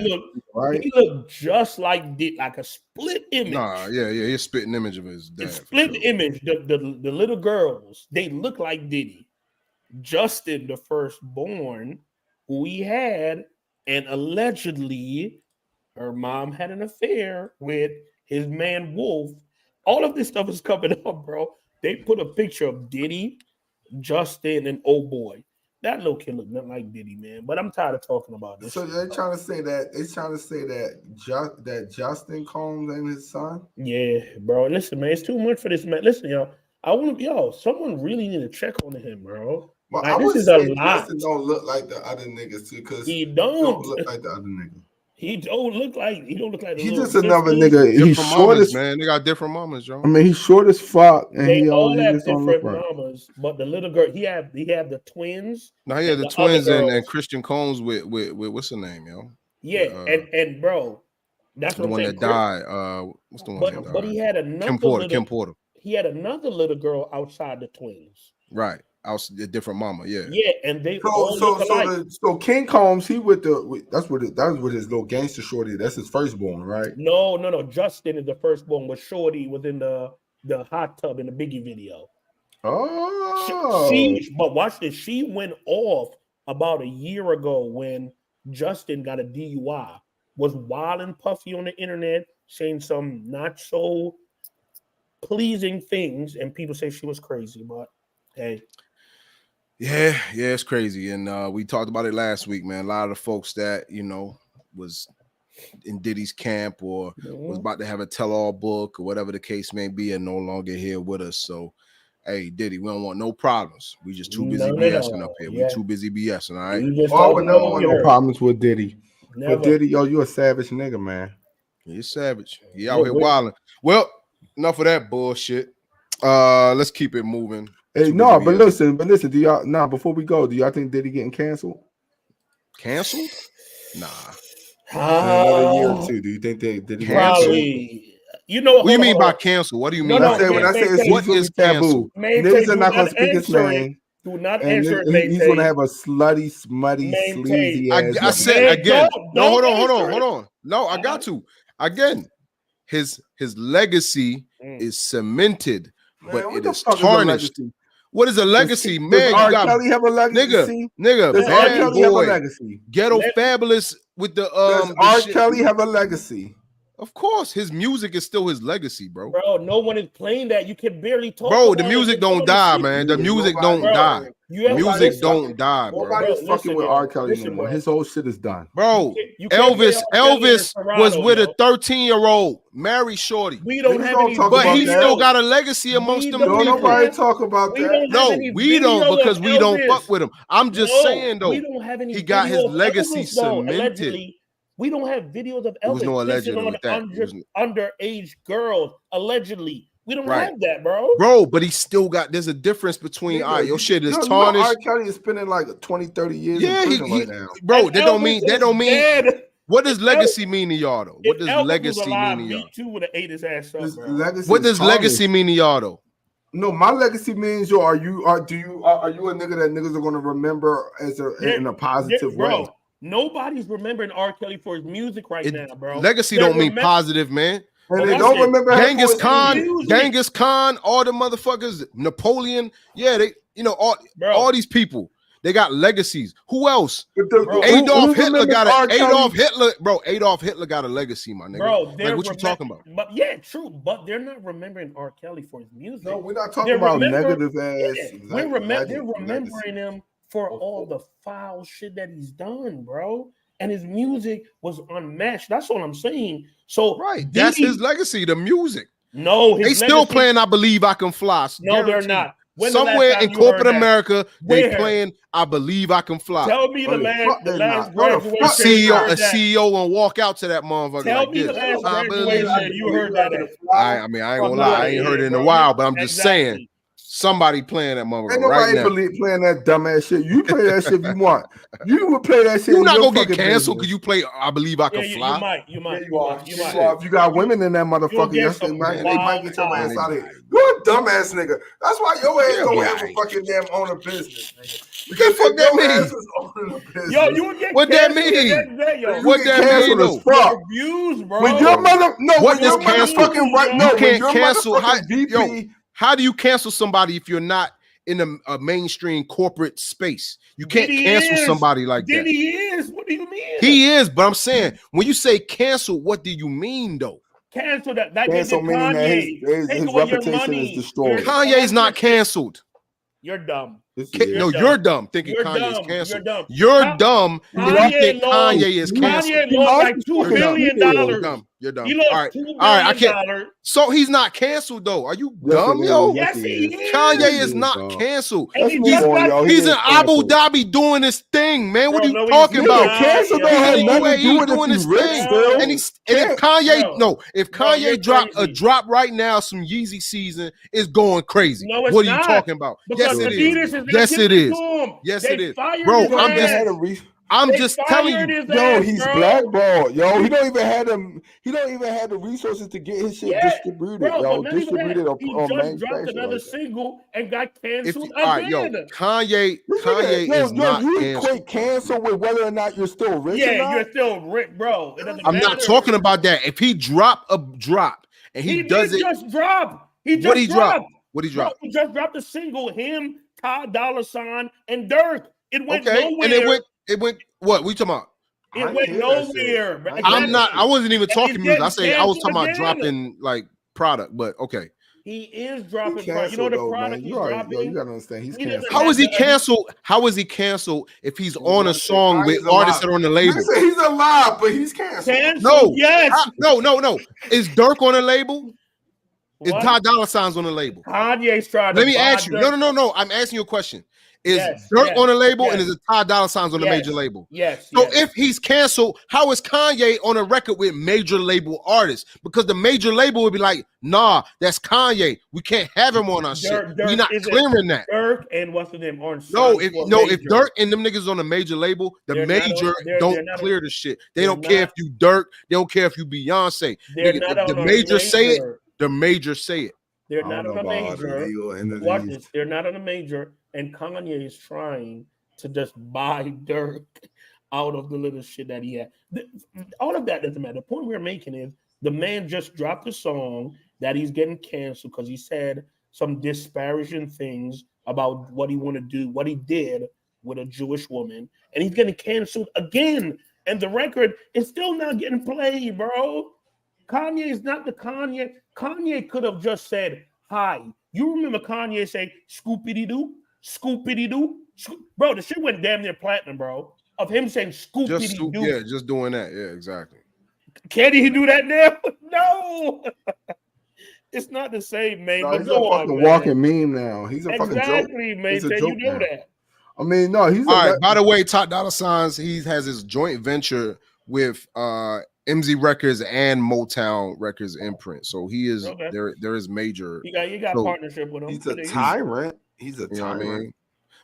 looked just like a split image. Nah, yeah, he's spitting image of his dad. Split image. The little girls, they look like Diddy. Justin, the firstborn, who he had, and allegedly her mom had an affair with his man Wolf. All of this stuff is coming up, bro. They put a picture of Diddy, Justin, and old boy. That little kid look nothing like Diddy, man. But I'm tired of talking about this. So they're trying to say that Justin Combs ain't his son. Yeah, bro. Listen, man, it's too much for this man. Listen, y'all. Someone really need to check on him, bro. Well, like, this is a lot. Justin don't look like the other niggas too, because he don't look like the other nigga. He don't look like. He's just another nigga. He's short as man. They got different mamas, yo. I mean, he's short as fuck, and they all have different mamas. But the little girl, he have the twins. No, he had the twins and Christian Combs with what's the name, yo? Yeah, and bro, that's the one that died. What's the one that died? But he had another Kim Porter. He had another little girl outside the twins. Right. A different mama, yeah. Yeah, and they all look alike. So King Combs, he that was with his little gangster shorty. That's his firstborn, right? No. Justin is the firstborn. With Shorty was in the hot tub in the Biggie video. Oh, but watch this. She went off about a year ago when Justin got a DUI. Was wild and puffy on the internet, saying some not so pleasing things, and people say she was crazy. But hey. Yeah, it's crazy. And we talked about it last week, man. A lot of the folks that, was in Diddy's camp or was about to have a tell-all book or whatever the case may be are no longer here with us. So, hey, Diddy, we don't want no problems. We just too busy BSing up here. Yeah. We too busy BSing, all right? We never want no problems with Diddy. Never. But Diddy, you a savage nigga, man. You're savage. You out here wilding. Well, enough of that bullshit. Let's keep it moving. Hey, no, but listen, do y'all before we go, do y'all think Diddy getting canceled? Canceled? Nah. Another year or two. Do you think they did cancel? What do you mean by cancel? What do you mean? When I say it's taboo, niggas are not gonna speak his name. Do not answer it. He's gonna have a slutty, smutty, sleazy ass. I said again. No, hold on. No, I got to. Again, his legacy is cemented, but it is tarnished. What is a legacy, man? Does R. Kelly have a legacy? Nigga. Does R. Kelly have a legacy? Ghetto Fabulous with the Does R. Kelly have a legacy? Of course, his music is still his legacy, bro. Bro, no one is playing that. You can barely talk. Bro, the music don't die, man. The music don't die. Music don't die, bro. Nobody's fucking with R. Kelly anymore. His whole shit is done. Bro, Elvis was with a 13-year-old married shorty. We don't have any, but he still got a legacy amongst them people. Nobody talk about that. No, we don't, because we don't fuck with him. I'm just saying though, we don't have any. He got his legacy cemented. We don't have videos of Elvis. There was no allegedly with that. Underage girls, allegedly. We don't have that, bro. Bro, but he still got, there's a difference between, all right, your shit is tarnished. R. Kelly is spending like 20, 30 years in prison right now. Bro, that don't mean, what does legacy mean to y'all, though? What does legacy mean to y'all? Me would have ate his ass up, bro. What does legacy mean to y'all, though? No, my legacy means, are you a nigga that niggas are going to remember in a positive way? Nobody's remembering R. Kelly for his music now, bro. Legacy don't mean positive, man. And they don't remember Genghis Khan, all the motherfuckers, Napoleon, all these people, they got legacies. Who else? Adolf Hitler got a legacy, my nigga. Bro, like, what you talking about? But yeah, true. But they're not remembering R. Kelly for his music. No, we're not talking about negative ass. They're remembering him for all the foul shit that he's done, bro. And his music was unmatched. That's what I'm saying. So that's his legacy, the music. No, they still playing I Believe I Can Fly. No, they're not. Somewhere in corporate America, they playing I Believe I Can Fly. Tell me the last graduation. A CEO and walk out to that motherfucker. Tell me the last graduation you heard that. I ain't gonna lie, I ain't heard it in a while, but I'm just saying. Somebody playing that motherfucker. Ain't nobody playing that dumbass shit. You play that shit if you want. You would play that shit. You're not gonna get canceled because you play I Believe I Can Fly. You might. If you got women in that motherfucker, they might get your ass out of here. You're a dumbass nigga. That's why your ass don't have a fucking damn own a business, nigga. Because what that mean? Yo, you would get what that mean? What that mean? Though? Abuse, bro. When your mother, what does cancel? You can't cancel. VP. How do you cancel somebody if you're not in a mainstream corporate space? You can't cancel somebody like that. Diddy is. What do you mean? He is, but I'm saying when you say cancel, what do you mean though? Cancel that. Cancel meaning that his reputation is destroyed. Kanye's not canceled. You're dumb. You're dumb thinking Kanye's canceled. You're dumb if you think Kanye is canceled. Kanye lost like $2 billion. You're dumb. He lost all right. $2 billion. I can't. So he's not canceled though. Are you dumb, yo? Yes, he is. Kanye is not canceled. He's in Abu Dhabi doing his thing, man. What are you talking about? Canceled doing his thing. And if Kanye drop right now, some Yeezy season is going crazy. What are you talking about? Yes, it is. Yes, it is. Yes, it is. Bro, I'm just telling you. Yo, he's blackballed. Yo, he don't even have the resources to get his shit distributed. Bro, distributed on just dropped another single and got canceled again. All right, yo, Kanye is not canceled. You equate cancel with whether or not you're still rich. Yeah, you're still rich, bro. I'm not talking about that. If he drop a drop and he does it, just drop. What he dropped? He just dropped a single. Him, Ty Dolla $ign, and Dirk. It went nowhere. And it went. What we talking about? It went nowhere. I wasn't even talking music. I was talking about dropping like product, but okay. He is dropping product. You know the product he's dropping? You gotta understand. He's canceled. How is he canceled? How is he canceled if he's on a song with artists that are on the label? He's alive, but he's canceled. No. Yes. No. Is Dirk on the label? Is Ty Dolla $ign's on the label? Kanye's trying to. Let me ask you. No. I'm asking you a question. Is Dirk on the label and is it Ty Dolla $ign's on the major label? Yes. So if he's canceled, how is Kanye on a record with major label artists? Because the major label would be like, nah, that's Kanye. We can't have him on our shit. We're not clearing that. Dirk and what's the name? If Dirk and them niggas on the major label, the major don't clear the shit. They don't care if you Dirk. They don't care if you Beyonce. The major say it. The major say it. They're not on a major. Watch this. They're not on a major. And Kanye is trying to just buy Dirk out of the little shit that he had. All of that doesn't matter. The point we're making is the man just dropped a song that he's getting canceled because he said some disparaging things about what he want to do, what he did with a Jewish woman, and he's getting canceled again. And the record is still not getting played, bro. Kanye is not the Kanye. Kanye could have just said hi. You remember Kanye say "scoopity doo, scoopity doo"? Bro, the shit went damn near platinum, bro. Of him saying "scoopity doo." Yeah, just doing that. Yeah, exactly. Can he do that now? No. It's not the same, man. No, but he's go a fucking on, walking meme now. He's a fucking joke. Exactly, man. He's a You joke know now. that. I mean, no, he's all right. By the way, Top Dollar Signs, he has his joint venture with MZ Records and Motown Records imprint. So he is there is major. You got partnership with him. He's a tyrant. He's a tyrant. You know what I mean?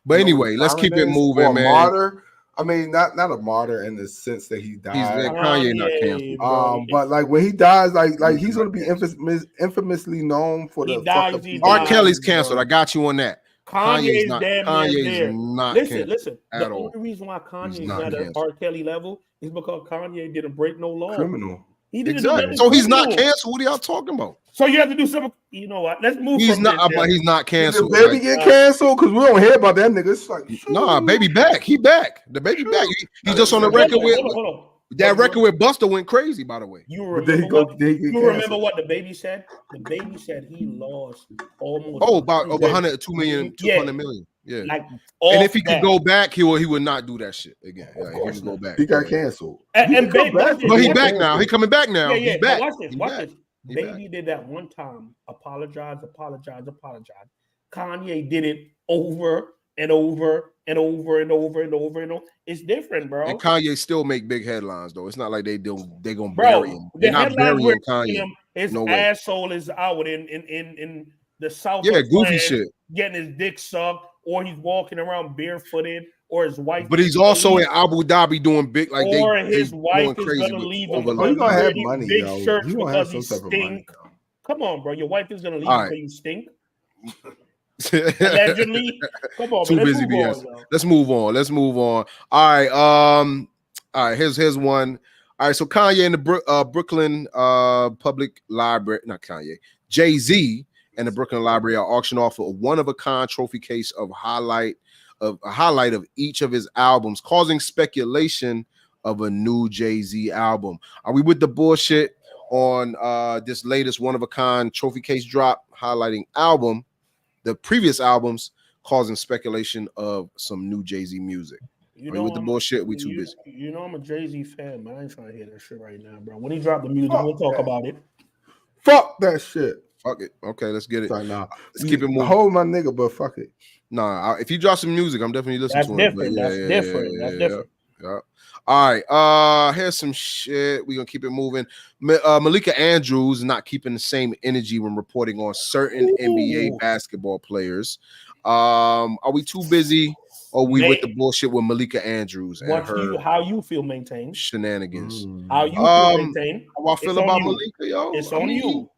But anyway, let's keep it moving, or man. Martyr. I mean, not a martyr in the sense that he died. Kanye not canceled. But like when he dies, like he's gonna be infamously known for R. Kelly's canceled. I got you on that. Kanye's not Listen. The all. only reason why Kanye's not at R. Kelly level is because Kanye didn't break no law. Criminal. He didn't exactly. So he's not canceled. What are y'all talking about? So you have to do something. You know what? Let's move. He's not. But he's not canceled. Did Baby get canceled? Because we don't hear about that nigga. It's like Baby back. He back. The Baby back. He just on the record with. Hold on. That record with Busta went crazy, by the way. You remember what the Baby said? The Baby said he lost almost about over 100, 2 million, 200 million. Yeah. Like, and if he could go back, he would not do that shit again. Of course, he would go back. He got canceled. But he back now. He coming back now. Yeah. He's back. Watch this. Baby did that one time. Apologize. Kanye did it over and over. It's different, bro. And Kanye still make big headlines though. It's not like they gonna bury him. They're not burying Kanye. His asshole is out in the South. Yeah, goofy shit. Getting his dick sucked, or he's walking around barefooted, or his wife. But he's also in Abu Dhabi doing big, like or his wife is gonna leave him. He's gonna have money, big yo. shirts He because he stink. Come on, bro. Your wife is gonna leave you because you stink. Allegedly. Come on, too busy BS. Let's move on. All right. Here's one. All right, so Kanye and the Brooklyn Public Library, not Kanye, Jay-Z and the Brooklyn Library are auctioning off a one-of-a-kind trophy case of a highlight of each of his albums, causing speculation of a new Jay-Z album. Are we with the bullshit on this latest one-of-a-kind trophy case drop highlighting album? The previous albums causing speculation of some new Jay-Z music. With the bullshit, we too busy. You know I'm a Jay-Z fan, but I ain't trying to hear that shit right now, bro. When he dropped the music, we'll talk about it. Fuck that shit. Fuck it. Okay, let's get it. Sorry, nah. Let's keep it moving. Hold my nigga, but fuck it. Nah, if you drop some music, I'm definitely listening to it. That's different. Yeah. All right. Here's some shit. We're gonna keep it moving. Malika Andrews not keeping the same energy when reporting on certain NBA basketball players. Are we too busy? Or we with the bullshit with Malika Andrews and how you feel maintained shenanigans? How you feel maintained? How I feel about Malika, yo? It's on you.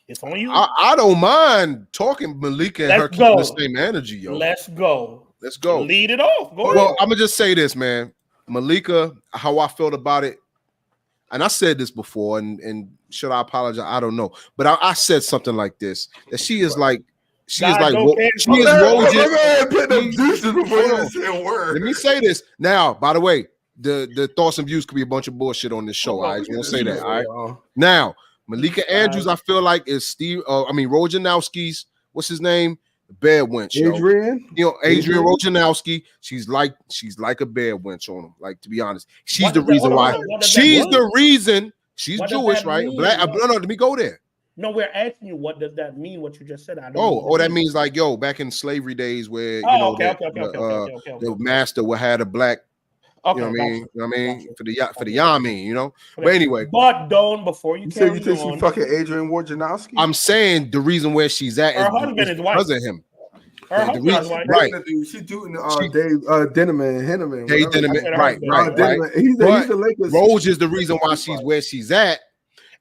It's on you. I don't mind talking Malika and her keeping the same energy, yo. Let's go. Lead it off. Well, I'm gonna just say this, man. Malika, how I felt about it, and I said this before, and should I apologize? I don't know, but I said something like this: that she is like. Let me say this now. By the way, the thoughts and views could be a bunch of bullshit on this show. I just want to say that. All right. Now, Malika Andrews, I feel like is Rojanowski's. What's his name? Bad wench. Adrian. Adrian Rojanowski. She's like a bad wench on him. Like, to be honest, she's the reason why. She's the reason. She's Jewish, right? Black. No. Let me go there. No, we're asking you, what does that mean? What you just said? I don't know that means like, back in slavery days where the master would have a black, you know what I mean, for the Yamin, you know. But anyway, but don't before you say you think she fucking Adrian Wojnarowski. I'm saying the reason where she's at her husband is white because of him. Her husband is white, right? She's doing Dave Denneman, Dave Denneman, right. He's the Lakers. Rose is the reason why she's where she's at.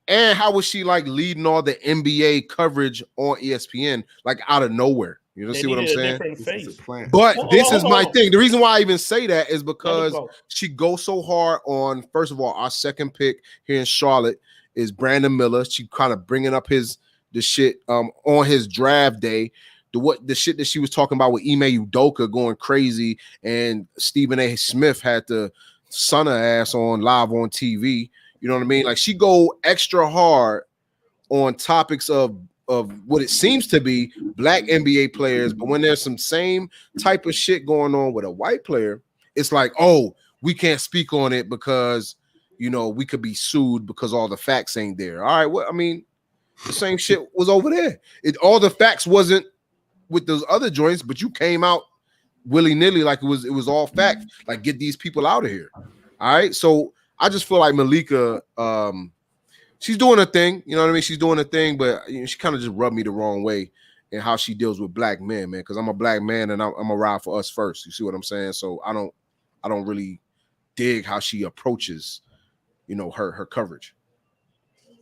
And how was she like leading all the NBA coverage on ESPN like out of nowhere? You know, see what I'm saying? But this is my thing. The reason why I even say that is because she goes so hard on, first of all, our second pick here in Charlotte is Brandon Miller. She kind of bringing up the shit on his draft day. The shit that she was talking about with Ime Udoka going crazy, and Stephen A. Smith had to son her ass on live on TV. You know what I mean? Like she go extra hard on topics of what it seems to be black NBA players, but when there's some same type of shit going on with a white player, it's like, oh, we can't speak on it because we could be sued because all the facts ain't there. All right, well, I mean, the same shit was over there. All the facts wasn't with those other joints, but you came out willy-nilly like it was all fact. Like, get these people out of here. All right. So I just feel like Malika, she's doing a thing, you know what I mean? She's doing a thing, but she kind of just rubbed me the wrong way in how she deals with black men, man. Because I'm a black man and I'm a ride for us first. You see what I'm saying? So I don't really dig how she approaches, her coverage. You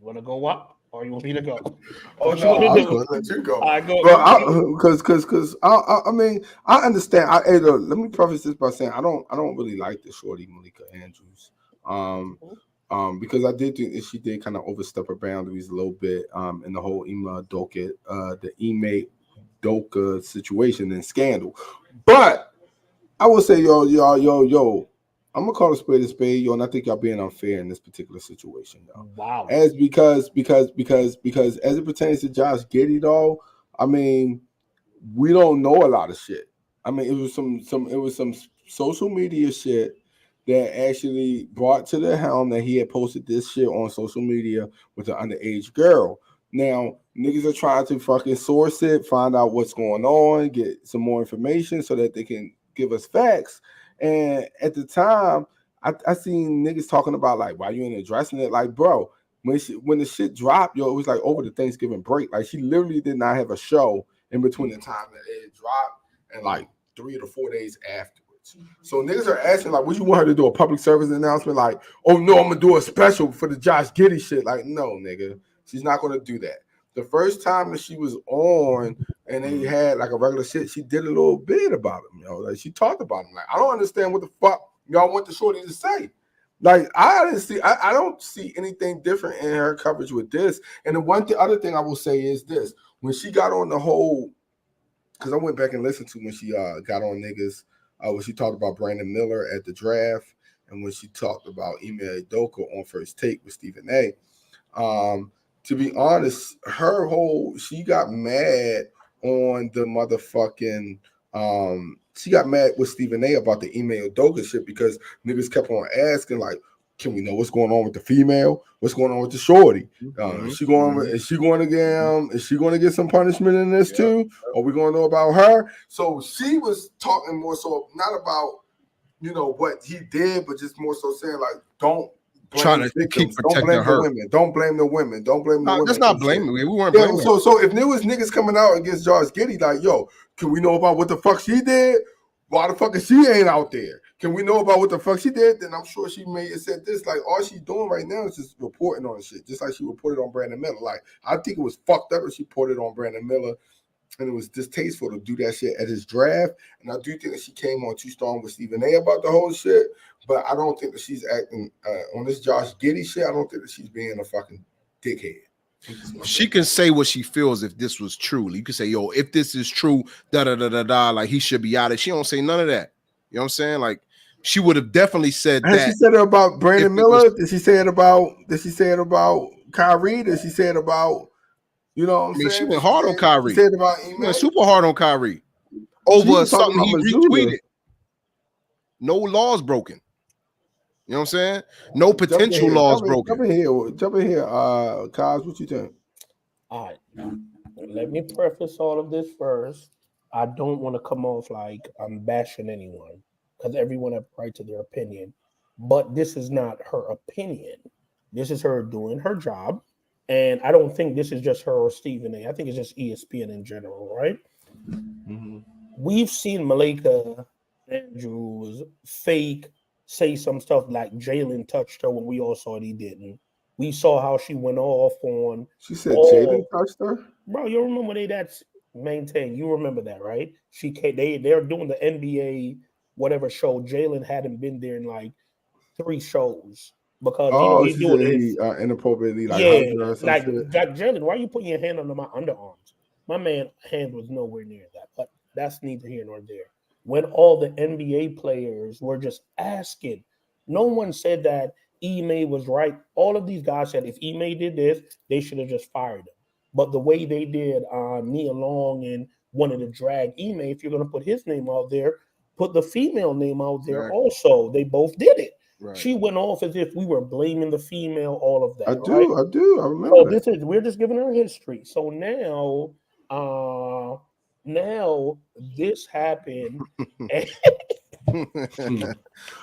want to go up? Or you want me to go? Oh no, I was going to let you go. I go because I mean I understand. Let me preface this by saying I don't really like the shorty Malika Andrews, because I did think that she did kind of overstep her boundaries a little bit in the whole Ime Udoka situation and scandal. But I will say, yo. I'm gonna call a spade, yo, and I think y'all being unfair in this particular situation, though. Wow. As because as it pertains to Josh Giddey, though, I mean, we don't know a lot of shit. I mean, it was some social media shit that actually brought to the helm that he had posted this shit on social media with an underage girl. Now, niggas are trying to fucking source it, find out what's going on, get some more information so that they can give us facts. And at the time, I seen niggas talking about like, why you ain't addressing it? Like, bro, when the shit dropped, yo, it was like over the Thanksgiving break. Like, she literally did not have a show in between the time that it dropped and like 3 to 4 days afterwards. So niggas are asking like, would you want her to do a public service announcement? Like, oh no, I'm gonna do a special for the Josh Giddey shit. Like, no, nigga, she's not gonna do that. The first time that she was on and they had like a regular shit, she did a little bit about him, like she talked about him. Like, I don't understand what the fuck y'all want the shorty to say. Like, I don't see anything different in her coverage with this. And the other thing I will say is this: when she got on the whole, because I went back and listened to when she got on niggas, when she talked about Brandon Miller at the draft, and when she talked about Ime Udoka on First Take with Stephen A. To be honest, she got mad on the motherfucking she got mad with Stephen A about the Ime Udoka shit because niggas kept on asking like, can we know what's going on with the female? What's going on with the shorty? Is she going to get some punishment in this too? Are we going to know about her? So she was talking more so not about what he did, but just more so saying like, don't trying to keep protecting her. Don't blame the women. Don't blame the women. That's not blaming. We weren't blaming. So if there was niggas coming out against Josh Giddey, like, yo, can we know about what the fuck she did? Why the fuck is she ain't out there? Can we know about what the fuck she did? Then I'm sure she may have said this. Like, all she's doing right now is just reporting on shit, just like she reported on Brandon Miller. Like, I think it was fucked up if she reported on Brandon Miller. And it was distasteful to do that shit at his draft. And I do think that she came on too strong with Stephen A about the whole shit. But I don't think that she's acting on this Josh Giddey shit. I don't think that she's being a fucking dickhead. She can say what she feels if this was true. You can say, yo, if this is true, like he should be out of. She don't say none of that. You know what I'm saying? Like, she would have definitely said that. She said it about Brandon Miller? Did she say it about Kyrie? Did she say it about you know what I'm saying? She went hard on Kyrie. Said about email. Super hard on Kyrie over something he retweeted. No laws broken. You know what I'm saying? No potential laws broken. Jump in here, Kaz. What you think? All right. Let me preface all of this first. I don't want to come off like I'm bashing anyone because everyone has right to their opinion. But this is not her opinion. This is her doing her job. And I don't think this is just her or Stephen A. I think it's just ESPN in general, right? Mm-hmm. We've seen Malika Andrews fake say some stuff like Jalen touched her when we all saw it he didn't. We saw how she went off on. She said Jalen touched her? Bro, you remember that's maintained. You remember that, right? They're doing the NBA whatever show. Jalen hadn't been there in like 3 shows. Because he's doing it inappropriately, like Jalen, why are you putting your hand under my underarms? My man's hand was nowhere near that, but that's neither here nor there. When all the NBA players were just asking, no one said that Ime was right. All of these guys said if Ime did this, they should have just fired him. But the way they did Nia Long and wanted to drag Ime, if you're going to put his name out there, put the female name out there also. They both did it. Right. She went off as if we were blaming the female, all of that. I do. I remember. So this is, we're just giving her history. So now this happened.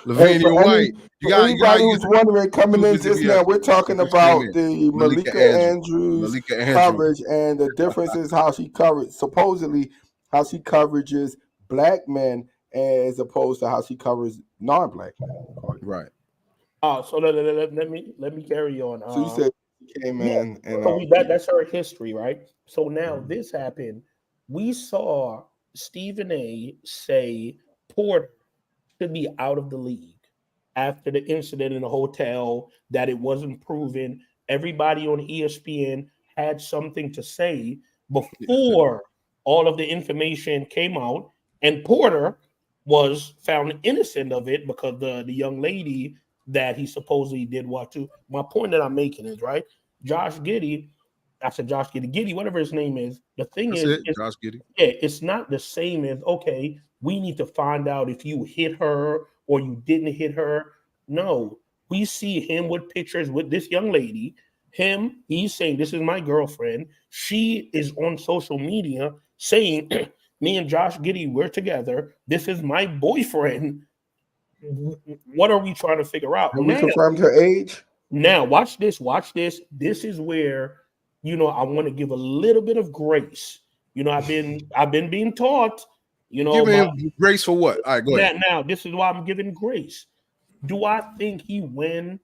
Lavinia White. Anybody who's wondering, coming in just now, we're talking about the Malika Andrews coverage, and the difference is how she covered, supposedly how she coverages black men as opposed to how she covers non-black men. Right. So let me carry on. So you said she came in, and so that's her history, right? So now this happened. We saw Stephen A. say Porter should be out of the league after the incident in the hotel, that it wasn't proven. Everybody on ESPN had something to say before all of the information came out, and Porter was found innocent of it because the young lady that he supposedly did what to. My point that I'm making is, right, Josh Giddey, I said Josh Giddey, whatever his name is, the thing is, Josh Giddey. Yeah, it's not the same as, okay, we need to find out if you hit her or you didn't hit her. No, we see him with pictures with this young lady. He's saying, this is my girlfriend. She is on social media saying, me and Josh Giddey, we're together. This is my boyfriend. What are we trying to figure out? Have we confirmed her age? Now, watch this. This is where, I want to give a little bit of grace. I've been being taught, Giving him grace for what? All right, go ahead. Now, this is why I'm giving grace. Do I think he went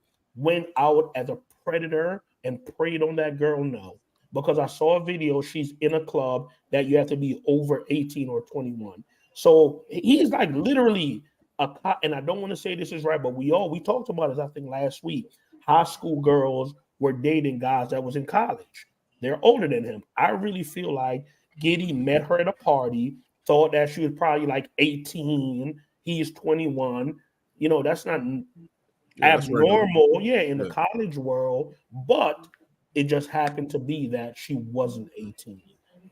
out as a predator and preyed on that girl? No. Because I saw a video, she's in a club that you have to be over 18 or 21. So he's like literally and I don't want to say this is right, but we talked about this, I think, last week. High school girls were dating guys that was in college. They're older than him. I really feel like Giddey met her at a party, thought that she was probably like 18. He's 21. That's not abnormal, in the college world, but it just happened to be that she wasn't 18.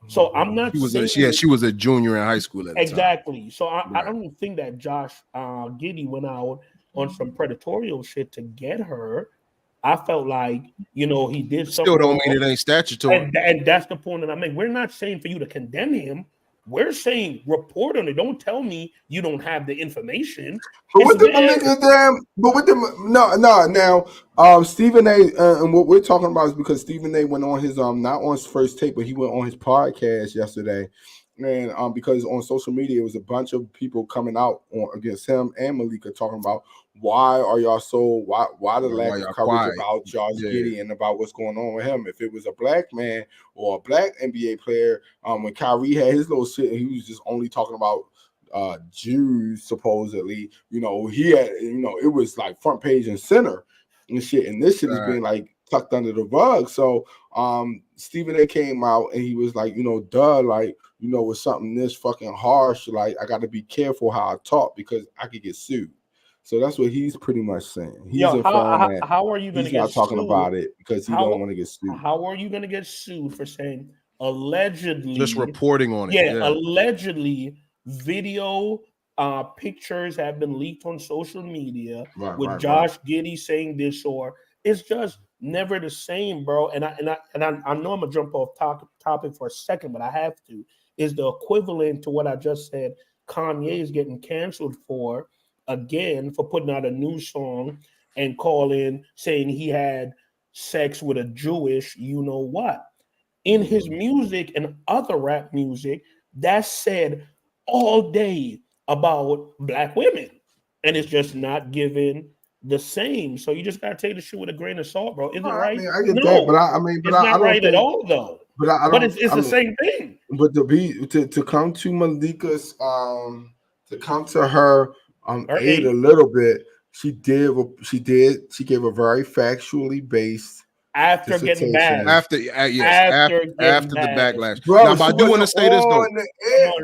So I'm not saying she was a junior in high school at the exactly. time. So I don't think that Josh Giddey went out on some predatorial shit to get her. I felt like, he did something. Still don't mean it ain't statutory. And that's the point that I make. We're not saying for you to condemn him. We're saying report on it. Don't tell me you don't have the information. But with the now Stephen A. And what we're talking about is because Stephen A. went on his not on his first tape, but he went on his podcast yesterday, and because on social media it was a bunch of people coming out against him and Malika talking about why are y'all so why the lack of coverage about Josh Giddey and about what's going on with him. If it was a black man or a black NBA player, when Kyrie had his little shit, he was just only talking about Jews supposedly. He had it was like front page and center and shit, and this shit is being like tucked under the rug. So Stephen A. came out and he was like, with something this fucking harsh, like I got to be careful how I talk because I could get sued. So that's what he's pretty much saying. He's how are you going to get not talking sued? About it because he don't want to get sued. How are you going to get sued for saying allegedly just reporting on it? Yeah, allegedly video pictures have been leaked on social media with Josh Giddey saying this, or it's just never the same, bro. And I know I'm gonna jump off topic for a second, but I have to. Is the equivalent to what I just said. Kanye is getting canceled for putting out a new song and saying he had sex with a Jewish, what? In his music and other rap music, that's said all day about black women, and it's just not given the same. So you just gotta take the shit with a grain of salt, bro. Is it right? I get that, but it's not right at all, though. But it's the same thing. But to come to Malika's to come to her aid a little bit, she gave a very factually based after getting bad. After the backlash. Bro, now, but I do want to say this though.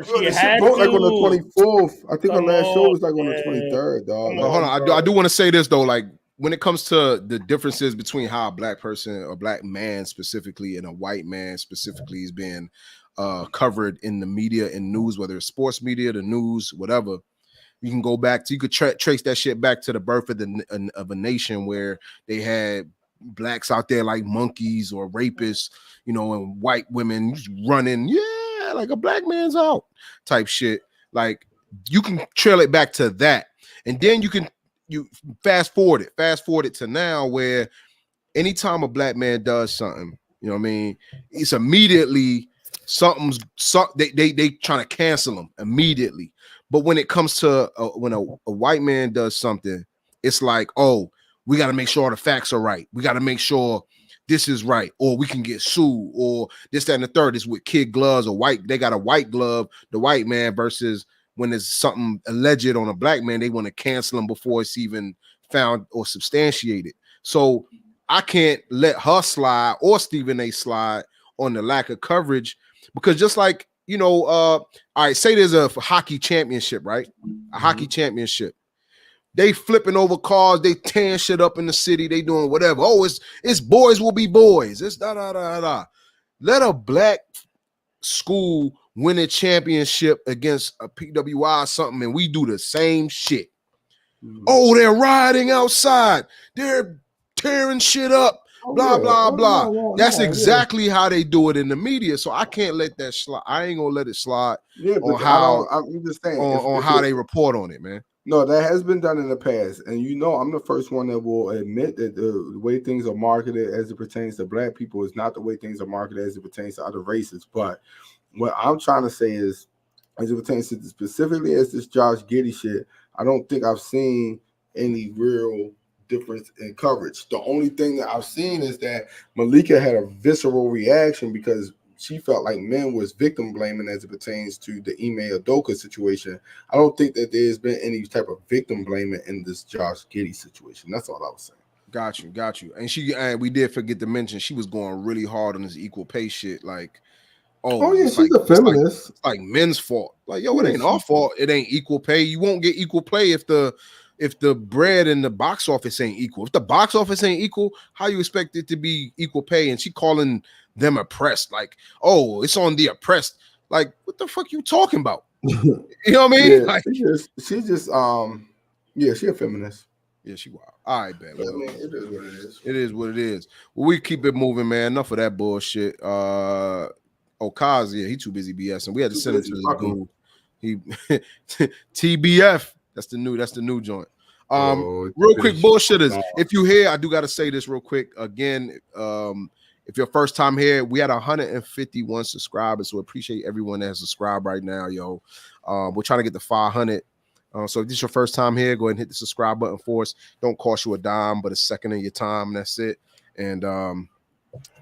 She broke like on the 24th. I think her last show was like on the 23rd, dog. Hold on. I do want to say this though. Like when it comes to the differences between how a black person, a black man specifically, and a white man specifically is being covered in the media and news, whether it's sports media, the news, whatever, you can go back to, you could trace that shit back to the birth of a nation where they had blacks out there like monkeys or rapists, you know, and white women just running, yeah, like a black man's out type shit. Like, you can trail it back to that, and then you fast forward it to now, where anytime a black man does something, you know what I mean, it's immediately they trying to cancel him immediately. But when it comes to when a white man does something, it's like, oh, we got to make sure all the facts are right. We got to make sure this is right, or we can get sued, or this, that, and the third. Is with kid gloves or white. They got a white glove, the white man, versus when there's something alleged on a black man, they want to cancel him before it's even found or substantiated. So I can't let her slide or Stephen A. slide on the lack of coverage, because just like, you know, all right, say there's a hockey championship, right? A hockey championship. They flipping over cars, they tearing shit up in the city, they doing whatever. Oh, it's boys will be boys. It's da da da da. Let a black school win a championship against a PWI or something, and we do the same shit. Oh, they're rioting outside. They're tearing shit up. Blah, blah, blah. That's exactly how they do it in the media. So I can't let that slide. I ain't gonna let it slide on how I'm just saying on how they report on it, man. No, that has been done in the past. And you know, I'm the first one that will admit that the way things are marketed as it pertains to black people is not the way things are marketed as it pertains to other races. But what I'm trying to say is, as it pertains to specifically as this Josh Giddey shit, I don't think I've seen any real difference in coverage. The only thing that I've seen is that Malika had a visceral reaction because she felt like men was victim blaming as it pertains to the Ime Udoka situation. I don't think that there's been any type of victim blaming in this Josh Giddey situation. That's all I was saying. Got you. And we did forget to mention she was going really hard on this equal pay shit. Like, oh yeah, she's a feminist. It's like men's fault. Like, yo, it ain't our fault. It ain't equal pay. You won't get equal pay if the bread in the box office ain't equal. If the box office ain't equal, how you expect it to be equal pay? And she calling them oppressed, like, oh, it's on the oppressed. Like, what the fuck you talking about? You know what I mean? Yeah, like, she a feminist. Yeah, she wild. All right, man. Well, I mean, it is what it is. It is what it is. Well, we keep it moving, man. Enough of that bullshit. Kaz, yeah, he too busy BSing. We had to send it to this dude. He TBF. That's the new joint. Real quick, bullshitters. If you hear, I do got to say this real quick again. If you're first time here, we had 151 subscribers, so appreciate everyone that has subscribed right now, yo. We're trying to get to 500. So if this is your first time here, go ahead and hit the subscribe button for us. Don't cost you a dime, but a second of your time. That's it. And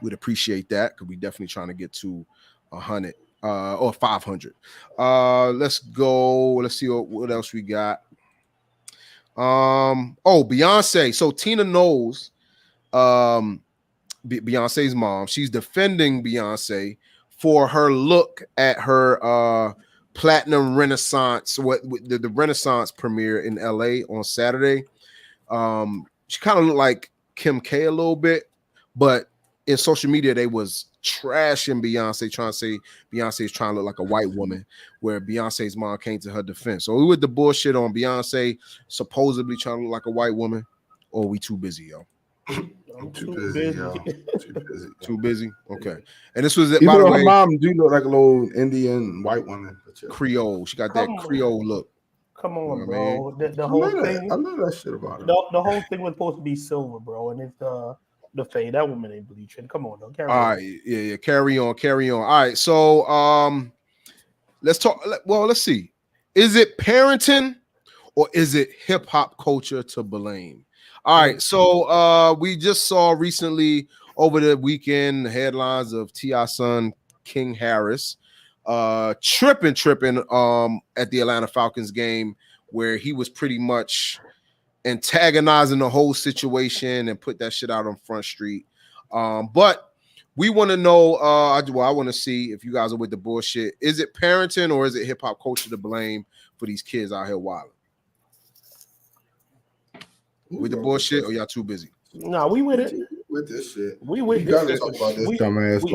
we'd appreciate that, because we definitely trying to get to 100 or 500. Let's go. Let's see what else we got. Beyonce. So Tina Knowles, Beyonce's mom, she's defending Beyonce for her look at her Platinum Renaissance, the Renaissance premiere in LA on Saturday. She kind of looked like Kim K a little bit, but in social media they was trashing Beyonce, trying to say Beyonce is trying to look like a white woman, where Beyonce's mom came to her defense. So we with the bullshit on Beyonce supposedly trying to look like a white woman, or we too busy, yo? I'm too busy, yo. Too busy. Okay. And this was it. By the way, her mom do look like a little Indian white woman, Creole. She got that Creole look. Come on, bro. The whole thing. I love that shit about her. The whole thing was supposed to be silver, bro, and it's the fade. That woman ain't bleaching. Come on, though. Carry on. Right. Yeah. Carry on. All right. So let's talk. Well, let's see. Is it parenting or is it hip hop culture to blame? All right. So we just saw recently over the weekend the headlines of T.I.'s son King Harris tripping at the Atlanta Falcons game, where he was pretty much antagonizing the whole situation and put that shit out on Front Street. But we want to know, I want to see if you guys are with the bullshit. Is it parenting or is it hip hop culture to blame for these kids out here wilding? with the bullshit, or y'all too busy? No, we with it. With this shit. We with this shit. Talk about this dumbass we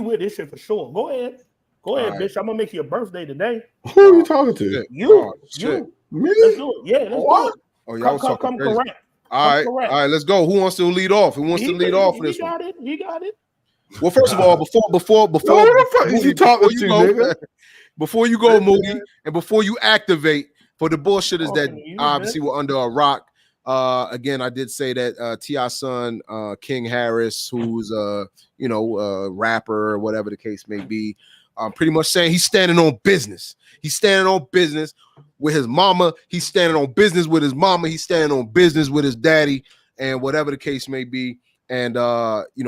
with this shit for sure. Go ahead, bitch. I'm gonna make you a birthday today. Who are you talking to? You. Me? Let's do it. Yeah, let's do it. Oh, y'all come correct. All right, let's go. Who wants to lead off? He got it. He got it. Well, first of all, before who the fuck is you talking to, nigga? Before you go, Moody, and before you activate for the bullshitters that obviously were under a rock. Again, I did say that T.I.'s son, King Harris, who's a rapper or whatever the case may be, pretty much saying he's standing on business. He's standing on business with his mama. He's standing on business with his mama. He's standing on business with his daddy, and whatever the case may be. And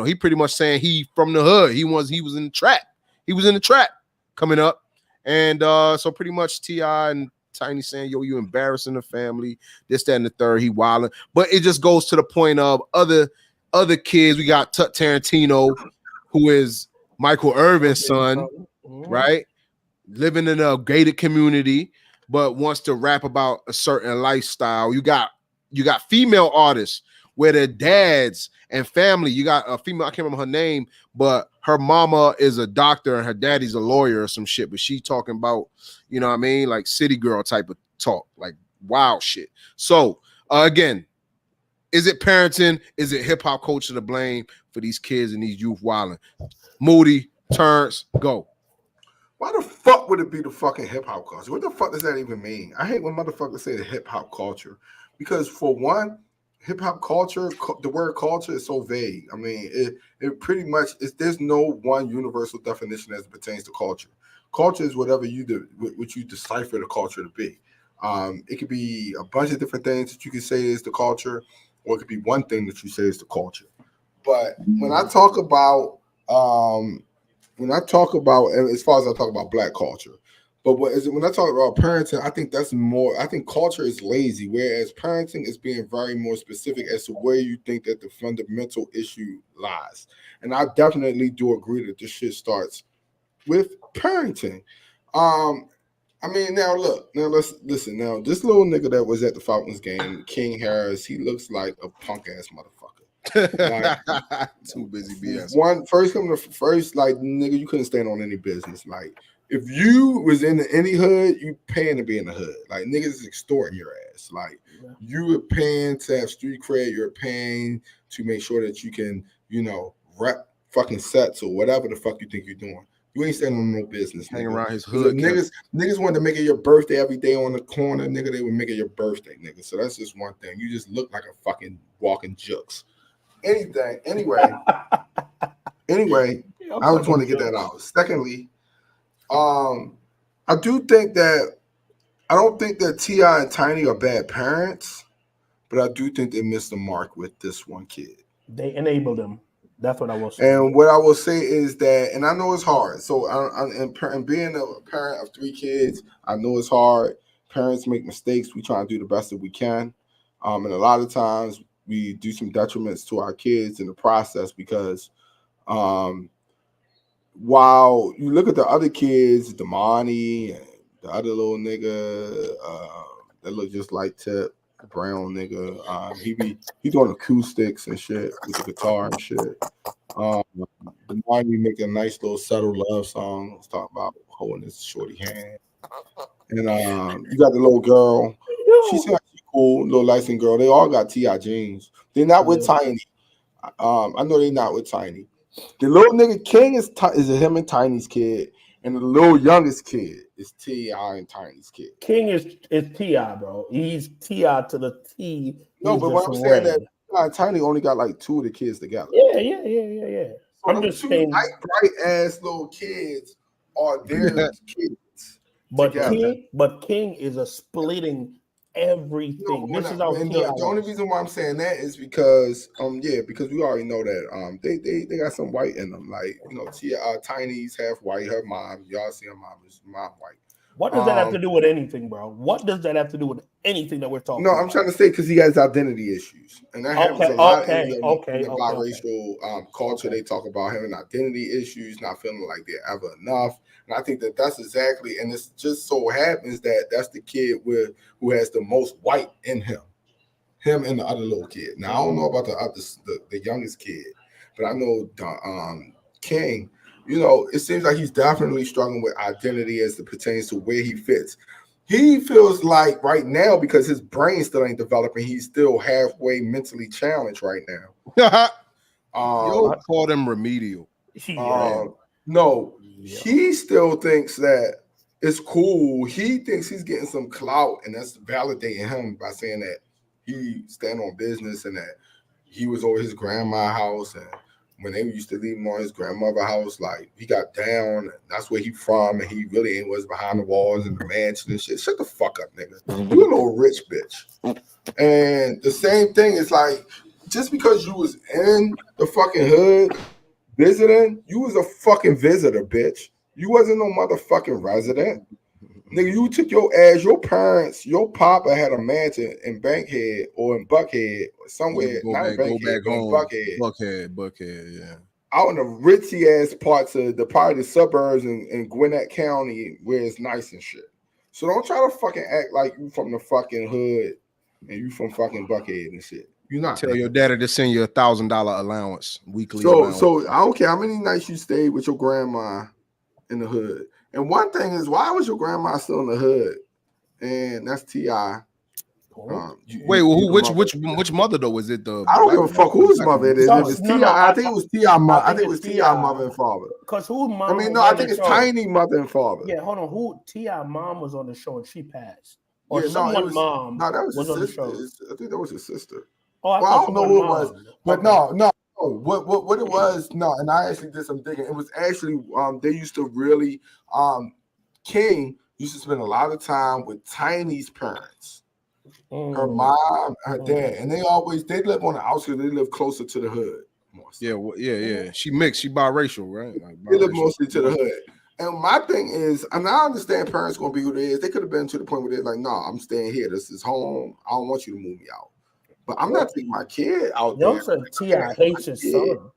he pretty much saying he from the hood. He was in the trap. He was in the trap coming up, and so pretty much T.I. and Tiny saying, yo, you embarrassing the family, this, that, and the third. He wilding, but it just goes to the point of other kids. We got Tut Tarantino, who is Michael Irvin's son, right? Living in a gated community, but wants to rap about a certain lifestyle. You got female artists where their dads and family. You got a female, I can't remember her name, but her mama is a doctor and her daddy's a lawyer or some shit. But she talking about, you know what I mean, like city girl type of talk, like wild shit. So again, is it parenting? Is it hip hop culture to blame for these kids and these youth wilding? Moody, Terrence, go. Why the fuck would it be the fucking hip hop culture? What the fuck does that even mean? I hate when motherfuckers say the hip hop culture, because for one, hip hop culture, the word culture is so vague. I mean, it pretty much is. There's no one universal definition as it pertains to culture. Culture is whatever you do, what you decipher the culture to be. It could be a bunch of different things that you can say is the culture, or it could be one thing that you say is the culture. But when I talk about, as far as I talk about black culture, but when I talk about parenting, I think that's more. I think culture is lazy, whereas parenting is being very more specific as to where you think that the fundamental issue lies. And I definitely do agree that this shit starts with parenting. I mean, now let's listen. Now, this little nigga that was at the Falcons game, King Harris, he looks like a punk ass motherfucker. Like, too busy BS. First, like, nigga, you couldn't stand on any business. Like, if you was in any hood, you paying to be in the hood. Like, niggas is extorting your ass. Like, you were paying to have street cred. You're paying to make sure that you can, rep fucking sets or whatever the fuck you think you're doing. You ain't standing on no business. Hanging around his hood. Niggas wanted to make it your birthday every day on the corner. Nigga, they would make it your birthday, nigga. So that's just one thing. You just look like a fucking walking jukes. Anyway, I just want to get that out. Secondly, I don't think that T.I. and Tiny are bad parents, but I do think they missed the mark with this one kid. They enabled them. That's what I will say. And what I will say is that, and I know it's hard. So, and being a parent of 3 kids, I know it's hard. Parents make mistakes. We try to do the best that we can. And a lot of times we do some detriments to our kids in the process because while you look at the other kids, Damani and the other little nigga that look just like Tip, the brown nigga, he doing acoustics and shit with the guitar and shit. Damani making a nice little subtle love song. Let's talk about holding his shorty hand. And you got the little girl. She's actually cool, little light-skinned girl. They all got T.I. jeans. They're not with Tiny. I know they're not with Tiny. The little nigga King is him and Tiny's kid, and the little youngest kid is T.I. and Tiny's kid. King is T.I., bro. He's T.I. to the T. No, but what I'm saying that Tiny only got like 2 of the kids together. Yeah. I'm just saying, bright ass little kids are their kids. But King is a splitting everything. No, the only reason why I'm saying that is because because we already know that they got some white in them. Like, Tiny's half white, her mom, y'all see her mom is mom white. What does that have to do with anything, bro? What does that have to do with anything that we're talking about? No, I'm trying to say because he has identity issues. And that happens a lot in the biracial culture. They talk about having identity issues, not feeling like they're ever enough. And I think that that's exactly, and it just so happens that that's the kid who has the most white in him. him and the other little kid. Now I don't know about the youngest kid, but I know King. You know, it seems like he's definitely struggling with identity as it pertains to where he fits. He feels like right now, because his brain still ain't developing, he's still halfway mentally challenged right now. Yo, call them remedial. No, he still thinks that it's cool. He thinks he's getting some clout, and that's validating him by saying that he stand on business and that he was over his grandma's house, and when they used to leave him on his grandmother's house, like he got down, and that's where he from, and he really ain't was behind the walls in the mansion and shit. Shut the fuck up, nigga. You a little rich bitch. And the same thing is like, just because you was in the fucking hood visiting, you was a fucking visitor, bitch. You wasn't no motherfucking resident. Nigga, you took your ass, your parents, your papa had a mansion in Bankhead or in Buckhead or somewhere. Go back home. Buckhead, yeah. Out in the ritzy ass parts of the suburbs in Gwinnett County where it's nice and shit. So don't try to fucking act like you from the fucking hood and you from fucking Buckhead and shit. You not. Tell your daddy to send you $1,000 allowance weekly. So I don't care how many nights you stayed with your grandma in the hood. And one thing is, why was your grandma still in the hood? And that's T.I. Which mother though? Was it the? I don't give a fuck whose mother it is. It was T.I. I think it was T.I. mother. I think it was T.I. mother and father. Because whose mom? I mean, no, I think it's Tiny mother and father. Yeah, hold on. Who T.I. mom was on the show and she passed, or yeah, someone's mom? No, that was on his the sister. I think that was his sister. Oh, I don't know who it was, but no. What it was? No, and I actually did some digging. It was actually they used to really King used to spend a lot of time with Tiny's parents, her mom, her dad, and they live on the outskirts. They live closer to the hood. Yeah. She mixed. She biracial, right? Like they live mostly to the hood. And my thing is, and I understand parents gonna be who they is. They could have been to the point where they're like, "No, I'm staying here. This is home. I don't want you to move me out." But I'm not taking my kid out there. You said T.I. hates his son.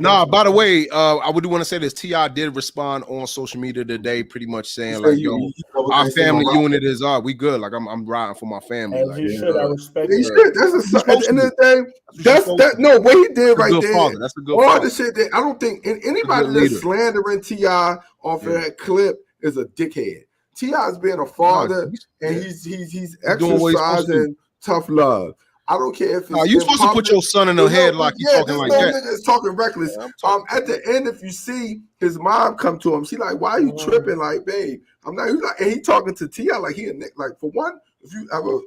Nah, by the way, I would want to say this. T.I. did respond on social media today, pretty much saying like, "Yo, our family unit is we good. Like I'm riding for my family." As like, you should, I respect it. That's at the end of the day, that's no what he did right there. Father. That's a good all father. the shit that I don't think anybody that's slandering T.I. off of that clip is a dickhead. T.I. is being a father, and he's exercising tough love. I don't care if it's you supposed to put your son in the head like he's talking like that. Nigga is talking reckless. At the end, if you see his mom come to him, she like, "Why are you tripping?" Like, babe, I'm not. He's like, and he talking to T.I. like he a nigga. Like for one, if you ever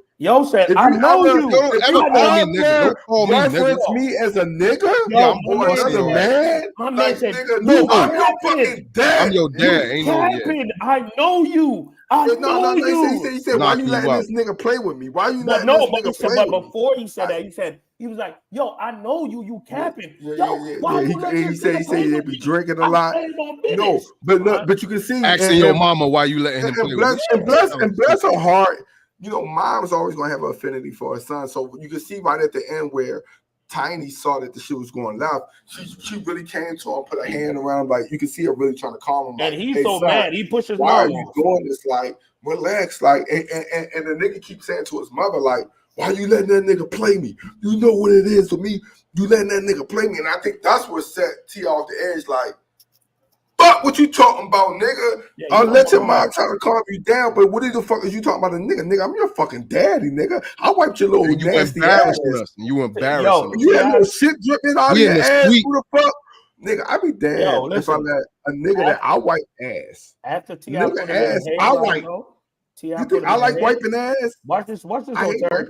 said, I know you. Don't ever call me nigga. Don't call me nigga. Me as a nigga. Yeah, I'm another man. Like, nigga, no, I'm your fucking dad. I'm your dad. Ain't no yeah. I know you. I know you. He said, why you letting this nigga play with me? Why you letting this nigga play with me? But before he said that, he was like, "Yo, I know you. You capping." He said they be drinking a lot. No, but you can see asking your mama why you letting him play with me. And bless her heart. You know, mom's always gonna have an affinity for her son. So you can see right at the end where Tiny saw that the shit was going left. She really came to him, put her hand around him, like you can see her really trying to calm him. And he's so mad, he pushes. Why are you doing this? Like, relax. Like, and the nigga keeps saying to his mother, like, why you letting that nigga play me? You know what it is for me. You letting that nigga play me, and I think that's what set T off the edge. Like, fuck what you talking about, nigga. I'll let your mom try to calm you down, but what the fuck is you talking about a nigga? Nigga, I'm your fucking daddy, nigga. I wiped your little nasty ass. You embarrassing us. You had no shit dripping out of your ass. Who the fuck? Nigga, I be damned if I let a nigga that I wipe ass. After T.I. nigga ass, I wipe. You think I like wiping ass? Watch this. I hate wiping ass.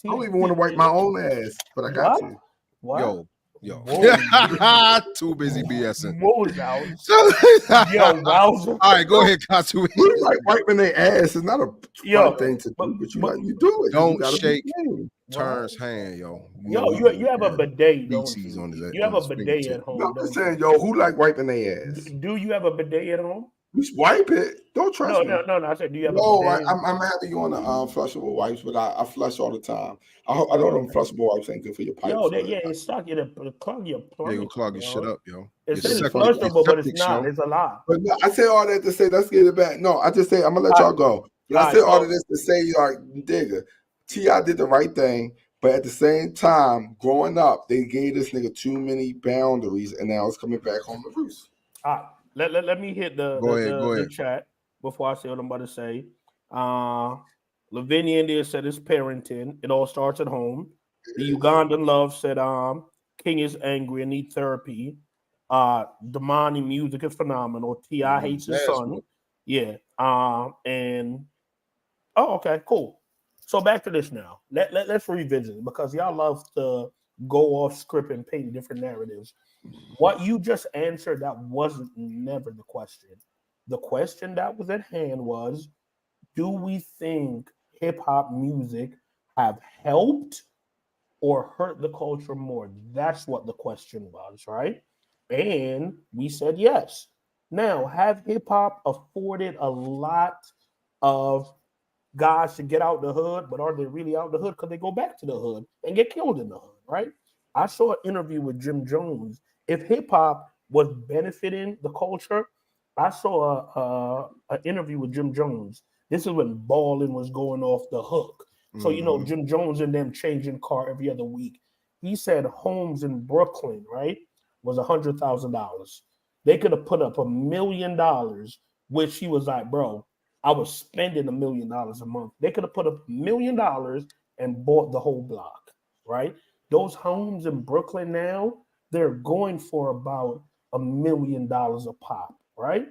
I don't even want to wipe my own ass, but I got to. What? Yo. Too busy BSing. Wowzer. All right, go ahead, Katsu. Like wiping their ass is not a fun thing to do, but you do it. Don't shake Turns hand, yo. You have a bidet, don't you? You have a bidet at home. I'm just saying, yo, who like wiping their ass? Do you have a bidet at home? You wipe it. Don't trust me. No. I said, do you have a bidet? I'm happy you on the flushable wipes, but I flush all the time. I know them flushable wipes ain't good for your pipes. It's stuck. It'll clog your plumbing. They will clog your shit up, yo. It's flushable, but it's not. It's a lie. But no, I say all that to say, let's get it back. No, I just say, I'm going to let y'all go. But I say all of this to say, like, nigga, T.I. did the right thing, but at the same time, growing up, they gave this nigga too many boundaries, and now it's coming back home to roost. Let me hit the chat before I say what I'm about to say. Lavinia India said it's parenting. It all starts at home. The Ugandan Love said King is angry and need therapy. Damani music is phenomenal. T.I. hates his son. Yeah. And okay, cool. So back to this now. Let's revisit it because y'all love to go off script and paint different narratives. What you just answered, that wasn't never the question. The question that was at hand was, do we think hip-hop music have helped or hurt the culture more? That's what the question was, right? And we said yes. Now, have hip-hop afforded a lot of guys to get out the hood, but are they really out the hood because they go back to the hood and get killed in the hood, right? I saw an interview with Jim Jones. If hip-hop was benefiting the culture, I saw an interview with Jim Jones. This is when balling was going off the hook. So, you know, Jim Jones and them changing car every other week. He said homes in Brooklyn, right, was $100,000. They could have put up $1 million, which he was like, bro, I was spending $1 million a month. They could have put up $1 million and bought the whole block, right? Those homes in Brooklyn now, they're going for about $1 million a pop, right?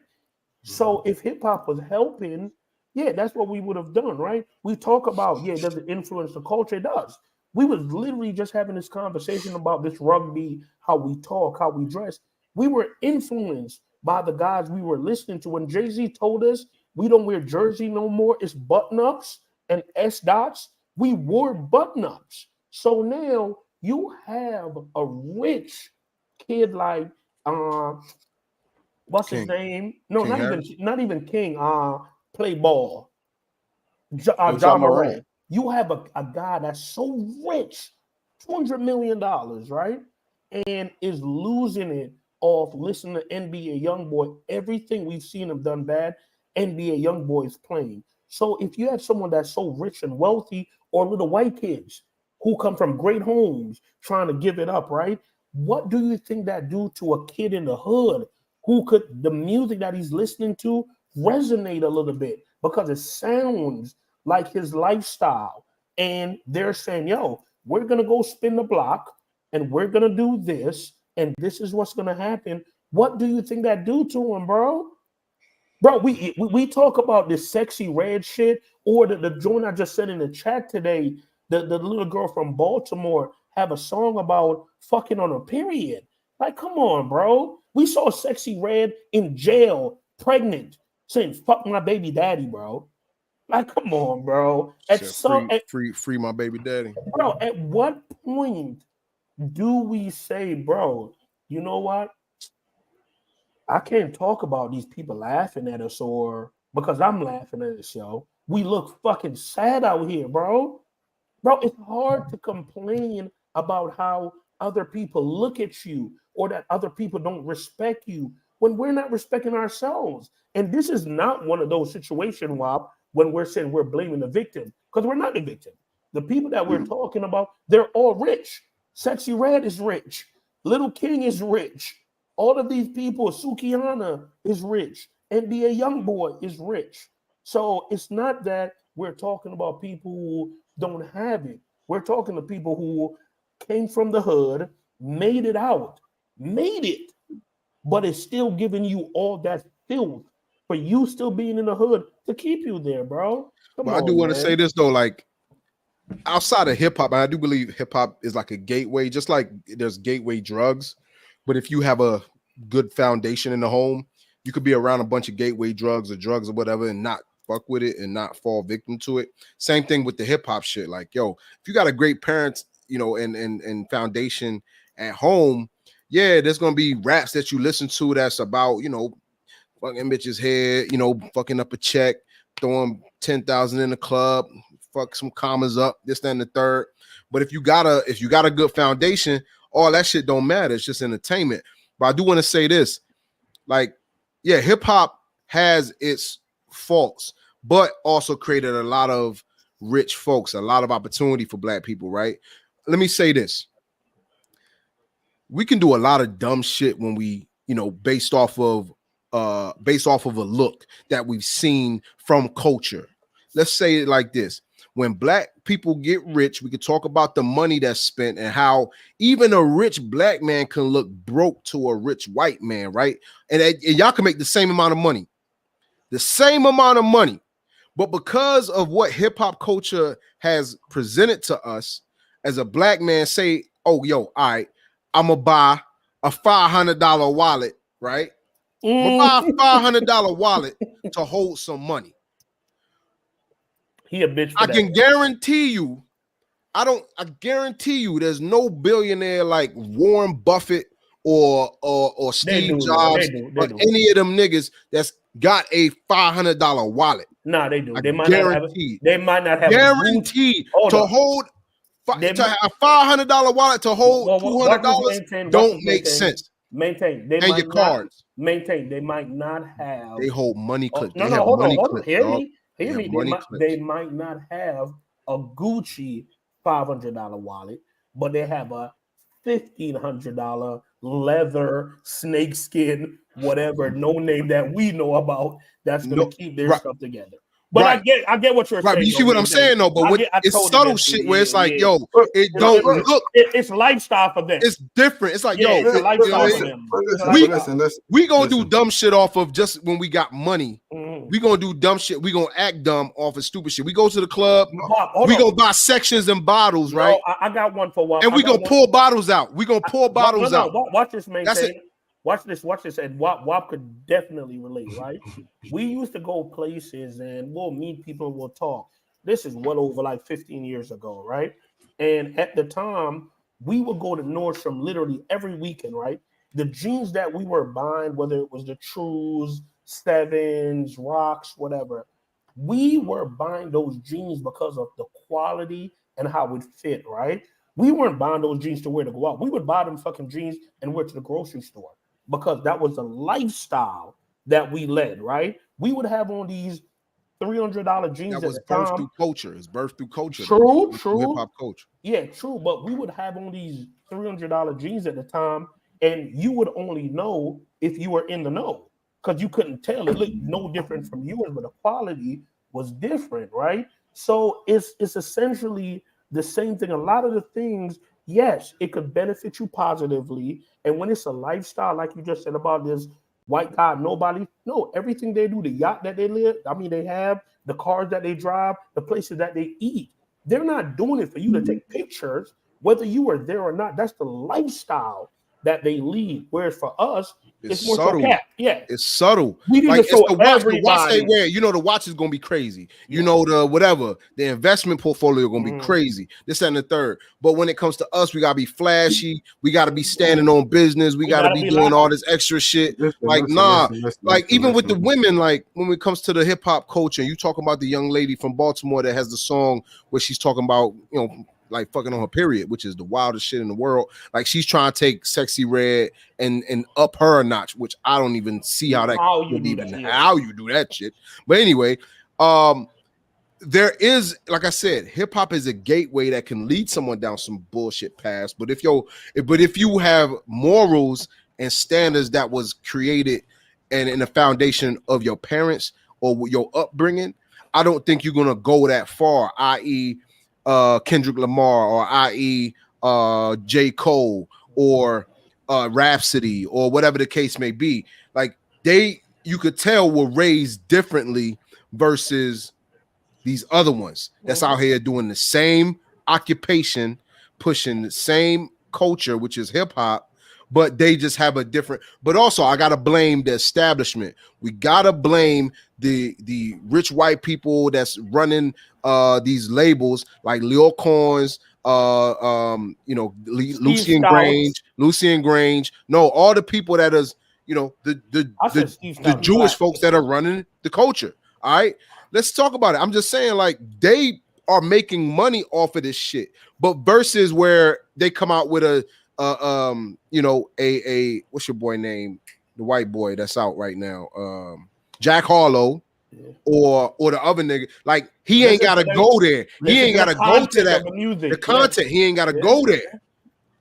So if hip hop was helping, yeah, that's what we would have done, right? We talk about, yeah, does it influence the culture? It does. We was literally just having this conversation about this rugby, how we talk, how we dress. We were influenced by the guys we were listening to. When Jay-Z told us we don't wear jersey no more, it's button-ups and S-dots, we wore button-ups. So now you have a rich kid like what's King. his name? No, King not even King. Play ball. John Moran. You have a guy that's so rich, $200 million, right? And is losing it off listening to NBA Youngboy. Everything we've seen him done bad, NBA Youngboy is playing. So if you have someone that's so rich and wealthy, or little white kids who come from great homes trying to give it up, right? What do you think that do to a kid in the hood who could, the music that he's listening to resonate a little bit because it sounds like his lifestyle. And they're saying, yo, we're going to go spin the block and we're going to do this. And this is what's going to happen. What do you think that do to him, bro? Bro, we talk about this sexy red shit, or the joint I just said in the chat today, the little girl from Baltimore have a song about fucking on her period. Like, come on, bro. We saw Sexy Red in jail, pregnant, saying fuck my baby daddy, bro. Like, come on, bro. Free my baby daddy. Bro, at what point do we say, bro, you know what? I can't talk about these people laughing at us, or because I'm laughing at this show. We look fucking sad out here, bro. Bro, it's hard to complain about how other people look at you or that other people don't respect you when we're not respecting ourselves. And this is not one of those situations, Wop, when we're saying we're blaming the victim, because we're not the victim. The people that we're talking about, they're all rich. Sexy Red is rich. Little King is rich. All of these people, Sukiana is rich. NBA Youngboy is rich. So it's not that we're talking about people who don't have it. We're talking to people who came from the hood, made it out, but it's still giving you all that filth for you still being in the hood to keep you there, bro. But I do want to say this though, like outside of hip hop, I do believe hip hop is like a gateway, just like there's gateway drugs. But if you have a good foundation in the home, you could be around a bunch of gateway drugs or whatever and not fuck with it and not fall victim to it. Same thing with the hip hop shit. Like, yo, if you got a great parents, you know, and foundation at home, yeah, there's gonna be raps that you listen to that's about, you know, fucking bitch's head, you know, fucking up a check, throwing 10,000 in the club, fuck some commas up, this, that, and the third. But if you got a good foundation, all that shit don't matter. It's just entertainment. But I do want to say this, like, yeah, hip hop has its faults, but also created a lot of rich folks, a lot of opportunity for black people, right? Let me say this. We can do a lot of dumb shit when we, based off of a look that we've seen from culture. Let's say it like this. When black people get rich, we can talk about the money that's spent and how even a rich black man can look broke to a rich white man, right? And y'all can make the same amount of money. But because of what hip-hop culture has presented to us, as a black man say, oh, yo, all right, I'm going to buy a $500 wallet, right? I'm going to buy a $500 wallet to hold some money. He a bitch for I that. can guarantee you, I guarantee you there's no billionaire like Warren Buffett or Steve Jobs or any of them niggas that's got a $500 wallet. Nah, they do. They might not have guaranteed to hold a $500 wallet to hold $200 don't make sense. Maintain. They and might your cards. Maintain. They might not have. They hold money clips. Hold on. Hear me. They might not have a Gucci $500 wallet, but they have a $1,500 leather snakeskin, whatever, no name that we know about. That's gonna keep their stuff together. But I get what you're saying. But you see what I'm saying, though. But it's subtle shit where it's like, yo, it don't look. It's lifestyle for them. It's different. It's like, yo, it's lifestyle for them. We gonna do dumb shit off of just when we got money. We gonna do dumb shit. We gonna act dumb off of stupid shit. We go to the club. We gonna buy sections and bottles, right? I got one for one. And we gonna pull bottles out. We gonna pour bottles out. Watch this, man. Watch this, and WAP could definitely relate, right? We used to go places and we'll meet people and we'll talk. This is well over like 15 years ago, right? And at the time, we would go to Nordstrom literally every weekend, right? The jeans that we were buying, whether it was the Trues, Sevens, Rocks, whatever, we were buying those jeans because of the quality and how it fit, right? We weren't buying those jeans to wear to go out. We would buy them fucking jeans and wear to the grocery store, because that was the lifestyle that we led, right? We would have on these $300 jeans. That was birthed through culture. It's birthed through culture. True. Hip-hop culture. Yeah, true. But we would have on these $300 jeans at the time, and you would only know if you were in the know, because you couldn't tell. It looked no different from yours, but the quality was different, right? So it's essentially the same thing. A lot of the things, yes, it could benefit you positively. And when it's a lifestyle, like you just said about this white guy, everything they do, the yacht that they live, they have, the cars that they drive, the places that they eat, they're not doing it for you to take pictures, whether you were there or not. That's the lifestyle that they lead. Whereas for us, it's more subtle. Yeah, it's subtle. We need to show the watch they wear. The watch is gonna be crazy. The investment portfolio gonna be crazy. This and the third. But when it comes to us, we gotta be flashy. We gotta be standing on business. We gotta be doing all this extra shit. Even with the women, like when it comes to the hip hop culture, you talking about the young lady from Baltimore that has the song where she's talking about, like fucking on her period, which is the wildest shit in the world. Like she's trying to take Sexy Red and up her a notch, which I don't even see how you do that shit. But anyway, there is, like I said, hip hop is a gateway that can lead someone down some bullshit paths. But if you have morals and standards that was created and in the foundation of your parents or your upbringing, I don't think you're gonna go that far. I.e., Kendrick Lamar, or i.e. J. Cole, or Rhapsody, or whatever the case may be. Like you could tell were raised differently versus these other ones that's out here doing the same occupation, pushing the same culture, which is hip hop, but they just have a different. But also, I gotta blame the establishment. We gotta blame the rich white people that's running these labels like Lil Coins, Lucian Grange. No, all the people that is, the Jewish folks that are running the culture. All right, let's talk about it. I'm just saying, like, they are making money off of this shit, but versus where they come out with a what's your boy name? The white boy that's out right now, Jack Harlow. or the other nigga. Like he ain't gotta go there. He ain't gotta go to that the content. He ain't gotta go there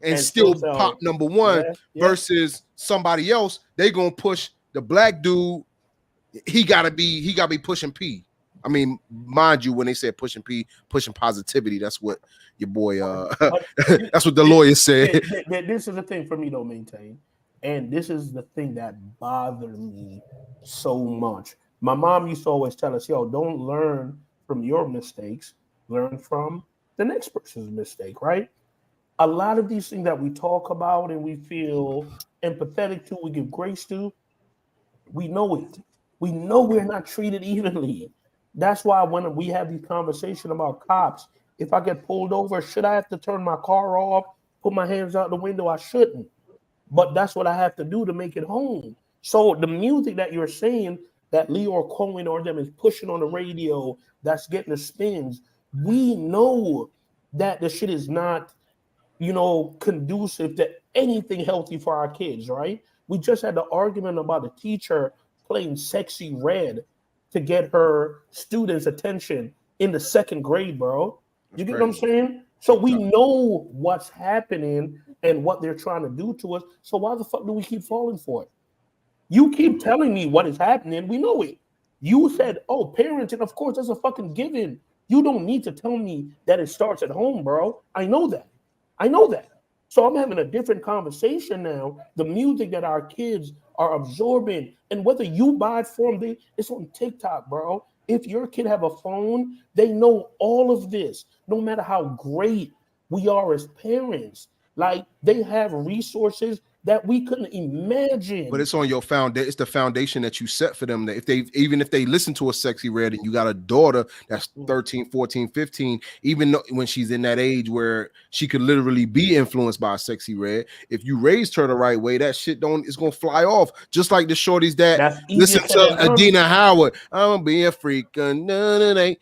and still pop number one versus somebody else. They gonna push the black dude. He gotta be pushing P. I mean, mind you, when they said pushing P, pushing positivity, that's what your boy that's what the lawyer said. This is the thing for me though, Maintain. And this is the thing that bothered me so much. My mom used to always tell us, yo, don't learn from your mistakes, learn from the next person's mistake, right? A lot of these things that we talk about and we feel empathetic to, we give grace to, we know it. We know we're not treated evenly. That's why when we have these conversations about cops, if I get pulled over, should I have to turn my car off, put my hands out the window? I shouldn't. But that's what I have to do to make it home. So the music that you're saying that Lyor Cohen or them is pushing on the radio, that's getting the spins, we know that the shit is not, conducive to anything healthy for our kids, right? We just had the argument about a teacher playing Sexy Red to get her students' attention in the second grade, bro. You get what I'm saying? So we know what's happening and what they're trying to do to us. So why the fuck do we keep falling for it? You keep telling me what is happening. We know it. You said, oh, parenting, of course, that's a fucking given. You don't need to tell me that it starts at home, bro. I know that. So I'm having a different conversation now. The music that our kids are absorbing, and whether you buy it for them, it's on TikTok, bro. If your kid have a phone, they know all of this, no matter how great we are as parents. Like, they have resources that we couldn't imagine. But it's on your foundation. It's the foundation that you set for them. That even if they listen to a Sexy Red and you got a daughter that's 13, 14, 15, even when she's in that age where she could literally be influenced by a Sexy Red, if you raised her the right way, that shit it's gonna fly off. Just like the shorties that listen to Adina Howard. I'm being a freak. Like,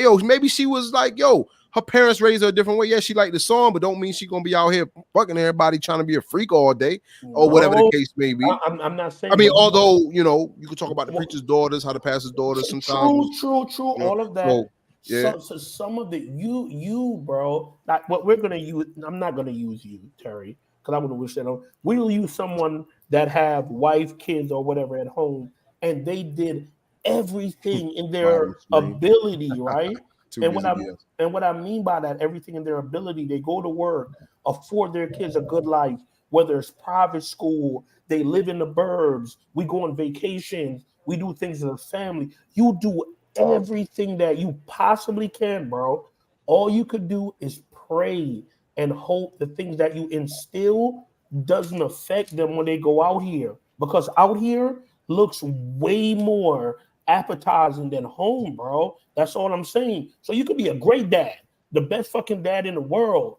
yo, maybe she was like, yo, her parents raised her a different way. Yeah, she liked the song, but don't mean she gonna be out here fucking everybody trying to be a freak all day or whatever the case may be. I'm not saying. I mean, although you could talk about the preacher's daughters, how the pastor's daughters sometimes. True. All of that. So some of the you, bro. Like what we're gonna use. I'm not gonna use you, Terry, because I'm gonna wish that on. We'll use someone that have wife, kids, or whatever at home, and they did everything in their ability, right? And what I mean by that, everything in their ability, they go to work, afford their kids a good life, whether it's private school, they live in the burbs, we go on vacations, we do things as a family. You do everything that you possibly can, bro. All you could do is pray and hope the things that you instill doesn't affect them when they go out here. Because out here looks way more appetizing than home, bro. That's all I'm saying. So you could be a great dad, the best fucking dad in the world.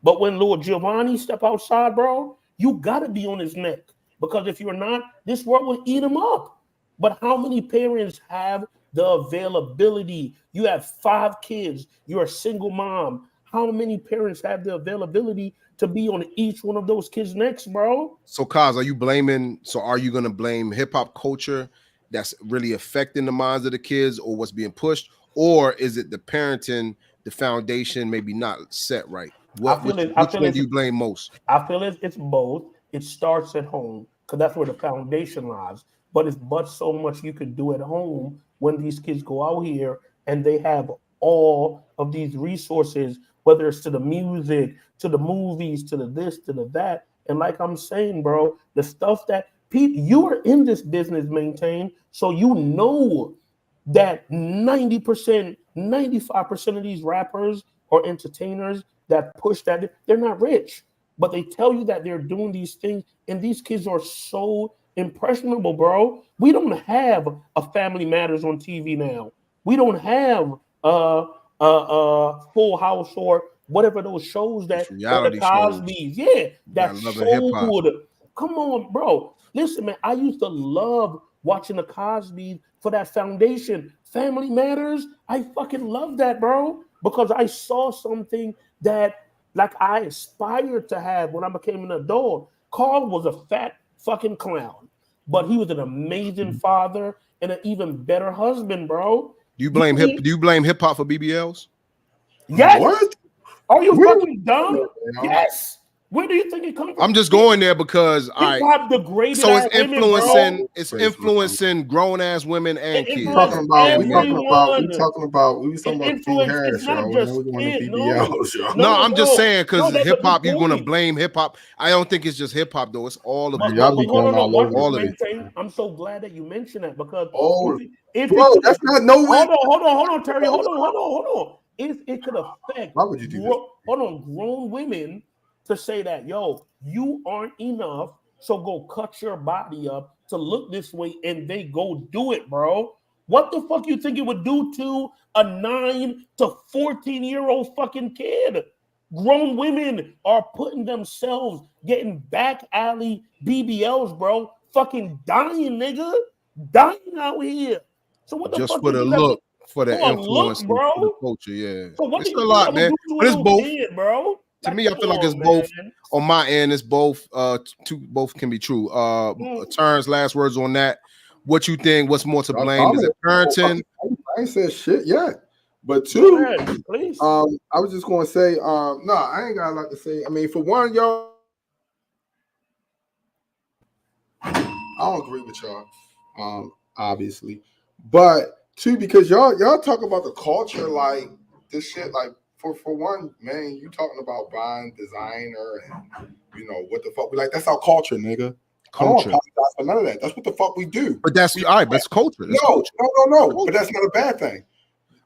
But when Lord Giovanni step outside, bro, you gotta be on his neck. Because if you're not, this world will eat him up. But how many parents have the availability? You have 5 kids, you're a single mom. How many parents have the availability to be on each one of those kids' necks, bro? So, Kaz, are you gonna blame hip-hop culture that's really affecting the minds of the kids, or what's being pushed, or is it the parenting, the foundation maybe not set right? Which one do you blame most? I feel it's both. It starts at home because that's where the foundation lies. But it's so much you can do at home when these kids go out here and they have all of these resources, whether it's to the music, to the movies, to the this, to the that. And like I'm saying, bro, the stuff that you are in this business, Maintain, so you know that 90%, 95% of these rappers or entertainers that push that, they're not rich, but they tell you that they're doing these things, and these kids are so impressionable, bro. We don't have a Family Matters on TV now. We don't have Full House or whatever those shows that the Cosby's, that showed. Come on, bro. Listen, man, I used to love watching the Cosby for that foundation. Family Matters, I fucking love that, bro, because I saw something that like I aspired to have when I became an adult. Carl was a fat fucking clown. but he was an amazing father and an even better husband, bro. Do you blame hip hop for BBLs? Yes. What? Are you fucking dumb? Yes. Where do you think it comes from? I'm just going there because so it's influencing grown ass women and kids. We talking about King Harris, it's not just kids. No, I'm just saying because hip hop, you're gonna blame hip hop. I don't think it's just hip hop though. It's all of it. Y'all be going all of it. I'm so glad that you mentioned that because that's not no way. Hold on, Terry. Hold on. If it could affect grown women to say that, yo, you aren't enough, so go cut your body up to look this way, and they go do it, bro. What the fuck you think it would do to a 9 to 14-year-old fucking kid? Grown women are putting themselves, getting back alley BBLs, bro. Fucking dying, nigga. Dying out here. So what the just fuck for the look, for the influence, bro? For the culture, yeah. So what it's a lot, man. But it's both, bro. To me, I feel like it's both. On my end, it's both. Both can be true. Turns last words on that. What you think? What's more to blame? Is it parenting? I ain't said shit yet. But two, please. I was just gonna say, no, I ain't got a lot to say. I mean, for one, y'all, I don't agree with y'all, obviously. But two, because y'all talk about the culture like this shit, like. For one, man, you talking about buying designer and what the fuck we like. That's our culture, nigga. I don't apologize for none of that. That's what the fuck we do. But that's all right. That's culture. That's culture. No. But that's not a bad thing.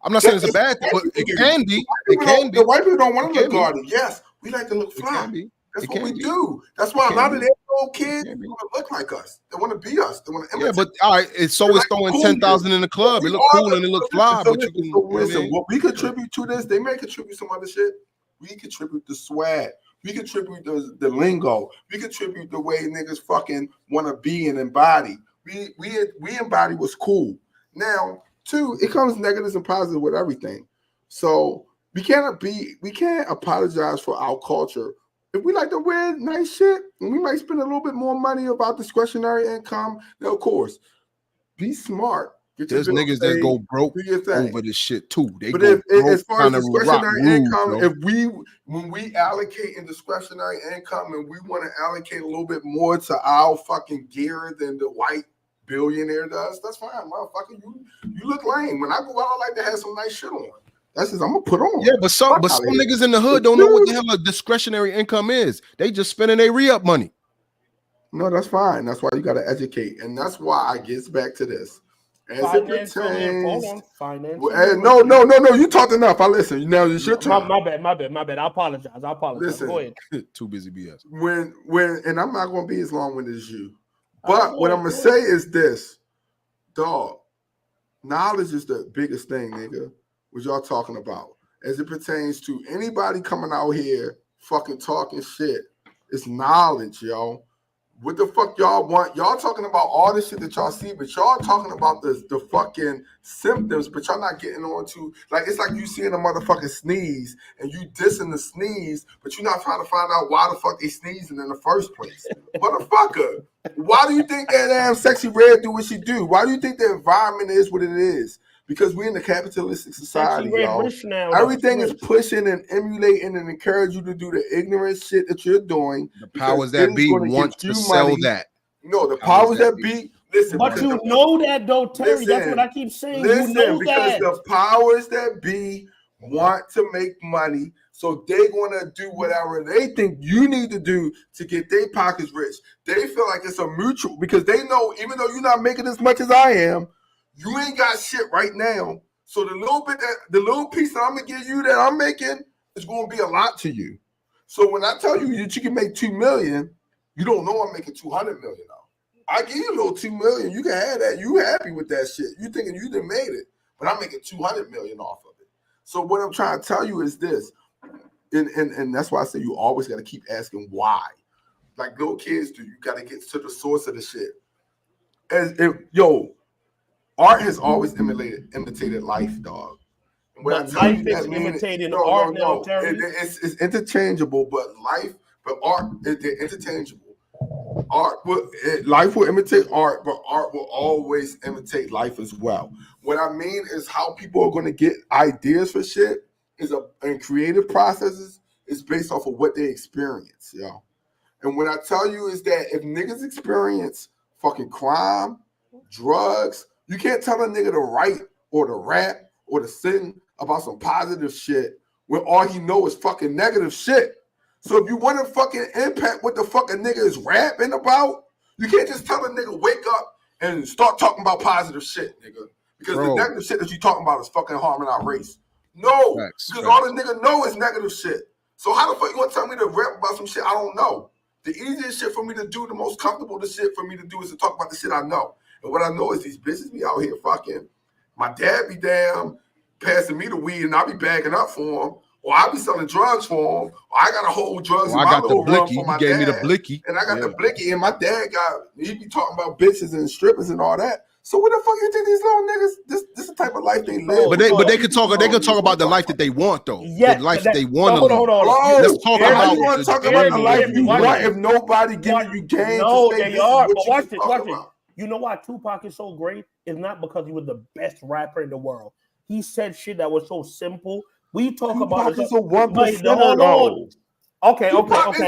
I'm not saying it's a bad thing, but it can be. It can be. The white people don't want to look gaudy. Yes, we like to look fly. It can be. That's what we do. That's why a lot of their old kids want to look like us. They want to be us. They want to imitate. Yeah, but all right, it's throwing cool 10,000 in the club. It look cool and it look fly, but you can listen. What we contribute to this, they may contribute some other shit. We contribute the swag. We contribute the lingo. We contribute the way niggas fucking want to be and embody. We embody what's cool. Now, two, it comes negatives and positives with everything. So we can't apologize for our culture. If we like to wear nice shit, and we might spend a little bit more money about discretionary income, then of course, be smart. There's niggas that go broke over this shit too. But as far as discretionary income, when we allocate in discretionary income and we want to allocate a little bit more to our fucking gear than the white billionaire does, that's fine, motherfucker. You look lame. When I go out, I like to have some nice shit on. That's just I'm gonna put on. Yeah, but some niggas in the hood don't know what the hell a discretionary income is. They just spending their re-up money. No, that's fine. That's why you got to educate, and that's why I gets back to this. As it pertains, no. You talked enough. I listen. Now it's your turn. My bad. I apologize. Listen, go ahead. Too busy BS. When, and I'm not gonna be as long-winded as you, but what I'm gonna say is this, dog. Knowledge is the biggest thing, nigga. What y'all talking about as it pertains to anybody coming out here fucking talking shit. It's knowledge, yo. What the fuck y'all want? Y'all talking about all this shit that y'all see, but y'all talking about the fucking symptoms, but y'all not getting on to, like, it's like you seeing a motherfucking sneeze and you dissing the sneeze, but you're not trying to find out why the fuck they sneezing in the first place. Motherfucker, why do you think that damn Sexy Red do what she do? Why do you think the environment is what it is? Because we're in a capitalistic society, y'all. Everything is pushing and emulating and encourage you to do the ignorant shit that you're doing. The powers that be want to sell that. No, the powers that be. Listen, but you know that though, Terry. That's what I keep saying. Listen, you know because the powers that be want to make money, so they're gonna do whatever they think you need to do to get their pockets rich. They feel like it's a mutual because they know even though you're not making as much as I am. You ain't got shit right now. So the little piece that I'm gonna give you that I'm making is gonna be a lot to you. So when I tell you that you can make $2 million, you don't know I'm making $200 million now. I give you a little $2 million, you can have that. You happy with that shit. You thinking you done made it, but I'm making $200 million off of it. So what I'm trying to tell you is this, and that's why I say you always gotta keep asking why. Like little kids do, you gotta get to the source of the shit. Art has always imitated life, dog. But life is imitating art now, Terry. It's interchangeable, but art, they're interchangeable. Life will imitate art, but art will always imitate life as well. What I mean is how people are going to get ideas for shit and creative processes is based off of what they experience, yo. And what I tell you is that if niggas experience fucking crime, drugs, you can't tell a nigga to write or to rap or to sing about some positive shit when all he know is fucking negative shit. So if you want to fucking impact what the fucking nigga is rapping about, you can't just tell a nigga wake up and start talking about positive shit, nigga. Because the negative shit that you talking about is fucking harming our race. No, because all the nigga know is negative shit. So how the fuck you want to tell me to rap about some shit I don't know? The easiest shit for me to do, the most comfortable shit for me to do is to talk about the shit I know. And what I know is these bitches be out here fucking. My dad be damn passing me the weed and I be bagging up for him. Or I be selling drugs for him. Or I got to hold drugs in my little run for my dad. Me the blicky. And I got the blicky. And my dad he be talking about bitches and strippers and all that. So what the fuck you think these little niggas, this is the type of life they live? But they could talk about the life that they want though. Yes, the life that they want to live. Hold on. Let's talk about the life you want if nobody giving you game. No, they are. But watch this. You know why Tupac is so great? It's not because he was the best rapper in the world. He said shit that was so simple. We talk Tupac about is a 1%. Okay. You're right. Tupac is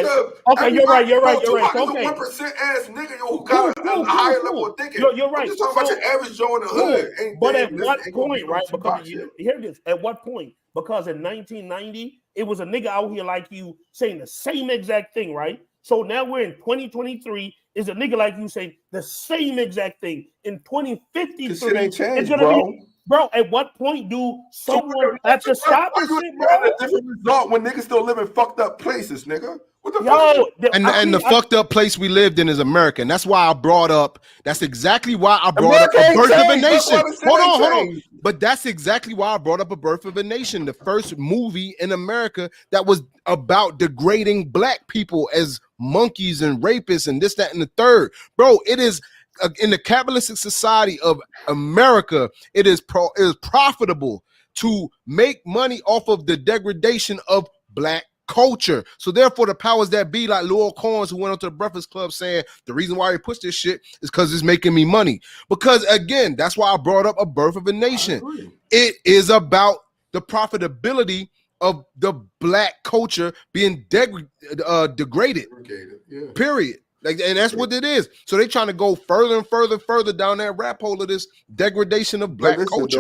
okay. a 1% ass nigga who got a higher level of thinking. You're right. I'm just talking about your average Joe in the hood. But at what point, right? Because hear this. At what point? Because in 1990, it was a nigga out here like you saying the same exact thing, right? So now we're in 2023. Is a nigga like you saying the same exact thing in 2053? Shit ain't changed, it's gonna be. Bro, at what point do someone have to stop this shit, bro? A different result when niggas still live in fucked up places, nigga. What the fuck? And the fucked up place we lived in is America. And that's why I brought up. That's exactly why I brought up A Birth of a Nation. Hold on. But that's exactly why I brought up A Birth of a Nation, the first movie in America that was about degrading black people as monkeys and rapists and this, that, and the third. Bro, it is. In the capitalistic society of America, it is profitable to make money off of the degradation of black culture. So therefore, the powers that be, like Lil Combs, who went onto the Breakfast Club saying the reason why he pushed this shit is because it's making me money. Because again, that's why I brought up A Birth of a Nation. It is about the profitability of the black culture being degraded. Period. Like, and that's what it is. So they trying to go further and further down that rap hole of this degradation of black culture.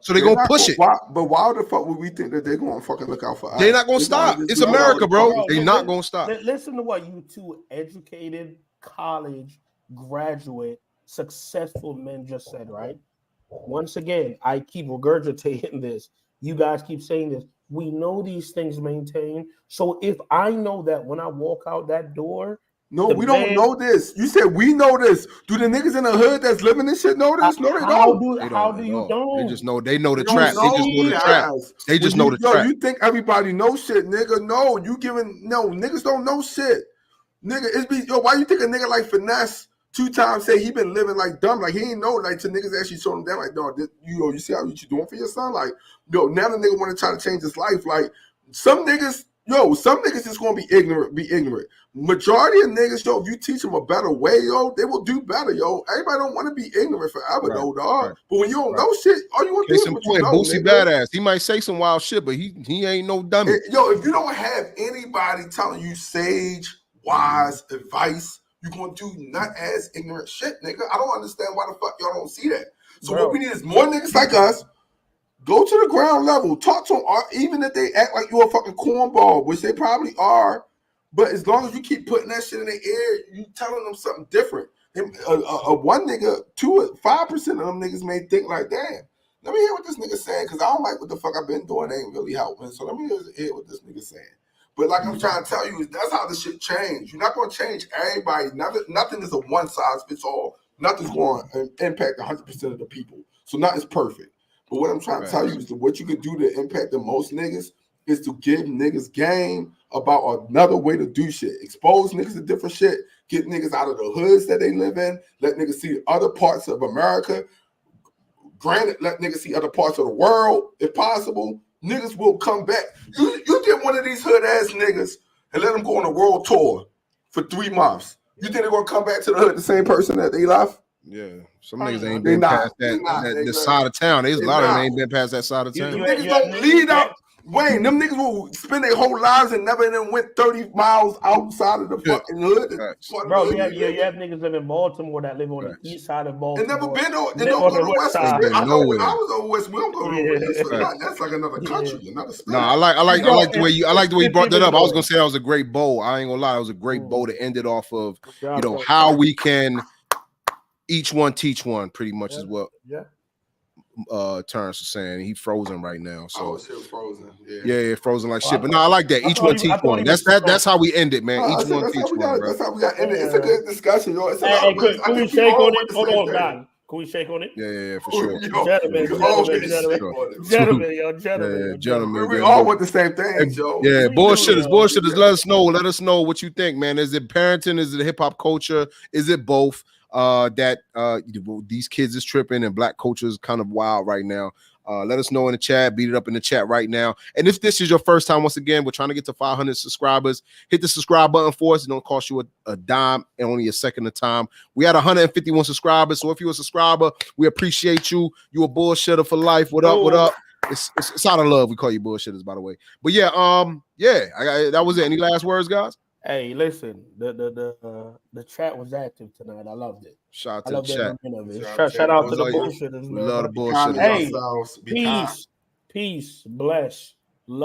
So they're gonna push it. But why the fuck would we think that they're gonna fucking look out for us? They're not gonna stop. It's America, bro. They're not gonna stop. Listen to what you two educated, college, graduate, successful men just said, right? Once again, I keep regurgitating this. You guys keep saying this. We know these things maintain. So if I know that when I walk out that door, no, we don't know this. You said we know this. Do the niggas in the hood that's living this shit know this? No, they don't. How do you know? They just know. They know the trap. They just know the trap. You think everybody knows shit, nigga? No, niggas don't know shit. Nigga, why you think a nigga like Finesse 2 times say he been living like dumb, like he ain't know, like to niggas actually showing him down, like, no, you see how you doing for your son? Like, now the nigga want to try to change his life. Like, some niggas just gonna be ignorant. Majority of niggas, if you teach them a better way, they will do better, Everybody don't want to be ignorant forever, though, dog. Right. But when you don't know shit, all you want to do is what you know, Boosie Badass. He might say some wild shit, but he ain't no dummy. If you don't have anybody telling you sage, wise advice, you're gonna do not as ignorant shit, nigga. I don't understand why the fuck y'all don't see that. So what we need is more niggas like us. Go to the ground level, talk to them, even if they act like you're a fucking cornball, which they probably are. But as long as you keep putting that shit in the air, you telling them something different. One nigga, 5% of them niggas may think like, damn, let me hear what this nigga saying, because I don't like what the fuck I've been doing. They ain't really helping. So let me hear what this nigga saying. But like I'm trying to tell you, that's how the shit change. You're not going to change everybody. Nothing is a one size fits all. Nothing's going to impact 100% of the people. So nothing's perfect. But what I'm trying to tell you is that what you can do to impact the most niggas is to give niggas game about another way to do shit. Expose niggas to different shit. Get niggas out of the hoods that they live in. Let niggas see other parts of America. Granted, let niggas see other parts of the world if possible. Niggas will come back. You get one of these hood ass niggas and let them go on a world tour for 3 months. You think they're gonna come back to the hood the same person that they left? Yeah, some niggas ain't been past that side of town. There's a lot of them ain't been past that side of town. Niggas don't lead out. Wayne, them niggas will spend their whole lives and never even went 30 miles outside of the fucking hood. Bro, you have niggas live in Baltimore that live on the east side of Baltimore. And never been on the west side. I know when I was on west, we don't go to the east side. That's like another country, another state. No, I like the way you brought that up. I was gonna say that was a great bowl. I ain't gonna lie, it was a great bowl to end it off of. You know how we can each one teach one, pretty much is what. Yeah. Terrence was saying he frozen right now, so frozen. Yeah, frozen like shit. But no, I like that. Each one teach one. That's how we end it, man. Each one teach one, bro. That's how we got ended. It's a good discussion, yo. Can we shake on it? Hold on, Don. Can we shake on it? Yeah, for sure. Gentlemen. We all want the same thing, Joe. Yeah, bullshitters. Let us know what you think, man. Is it parenting? Is it hip hop culture? Is it both? These kids is tripping and black culture is kind of wild right now. Let us know in the chat. Beat it up in the chat right now. And if this is your first time, once again, we're trying to get to 500 subscribers. Hit the subscribe button for us. It don't cost you a dime and only a second of time. We had 151 subscribers. So if you're a subscriber, we appreciate you. You a bullshitter for life. What up? What up? It's out of love. We call you bullshitters, by the way. But yeah, that was it. Any last words, guys? Hey, listen, the chat was active tonight. I loved it. Shout out to the chat. Shout out to the bullshitters. We love the bullshitters. Hey, peace, bless.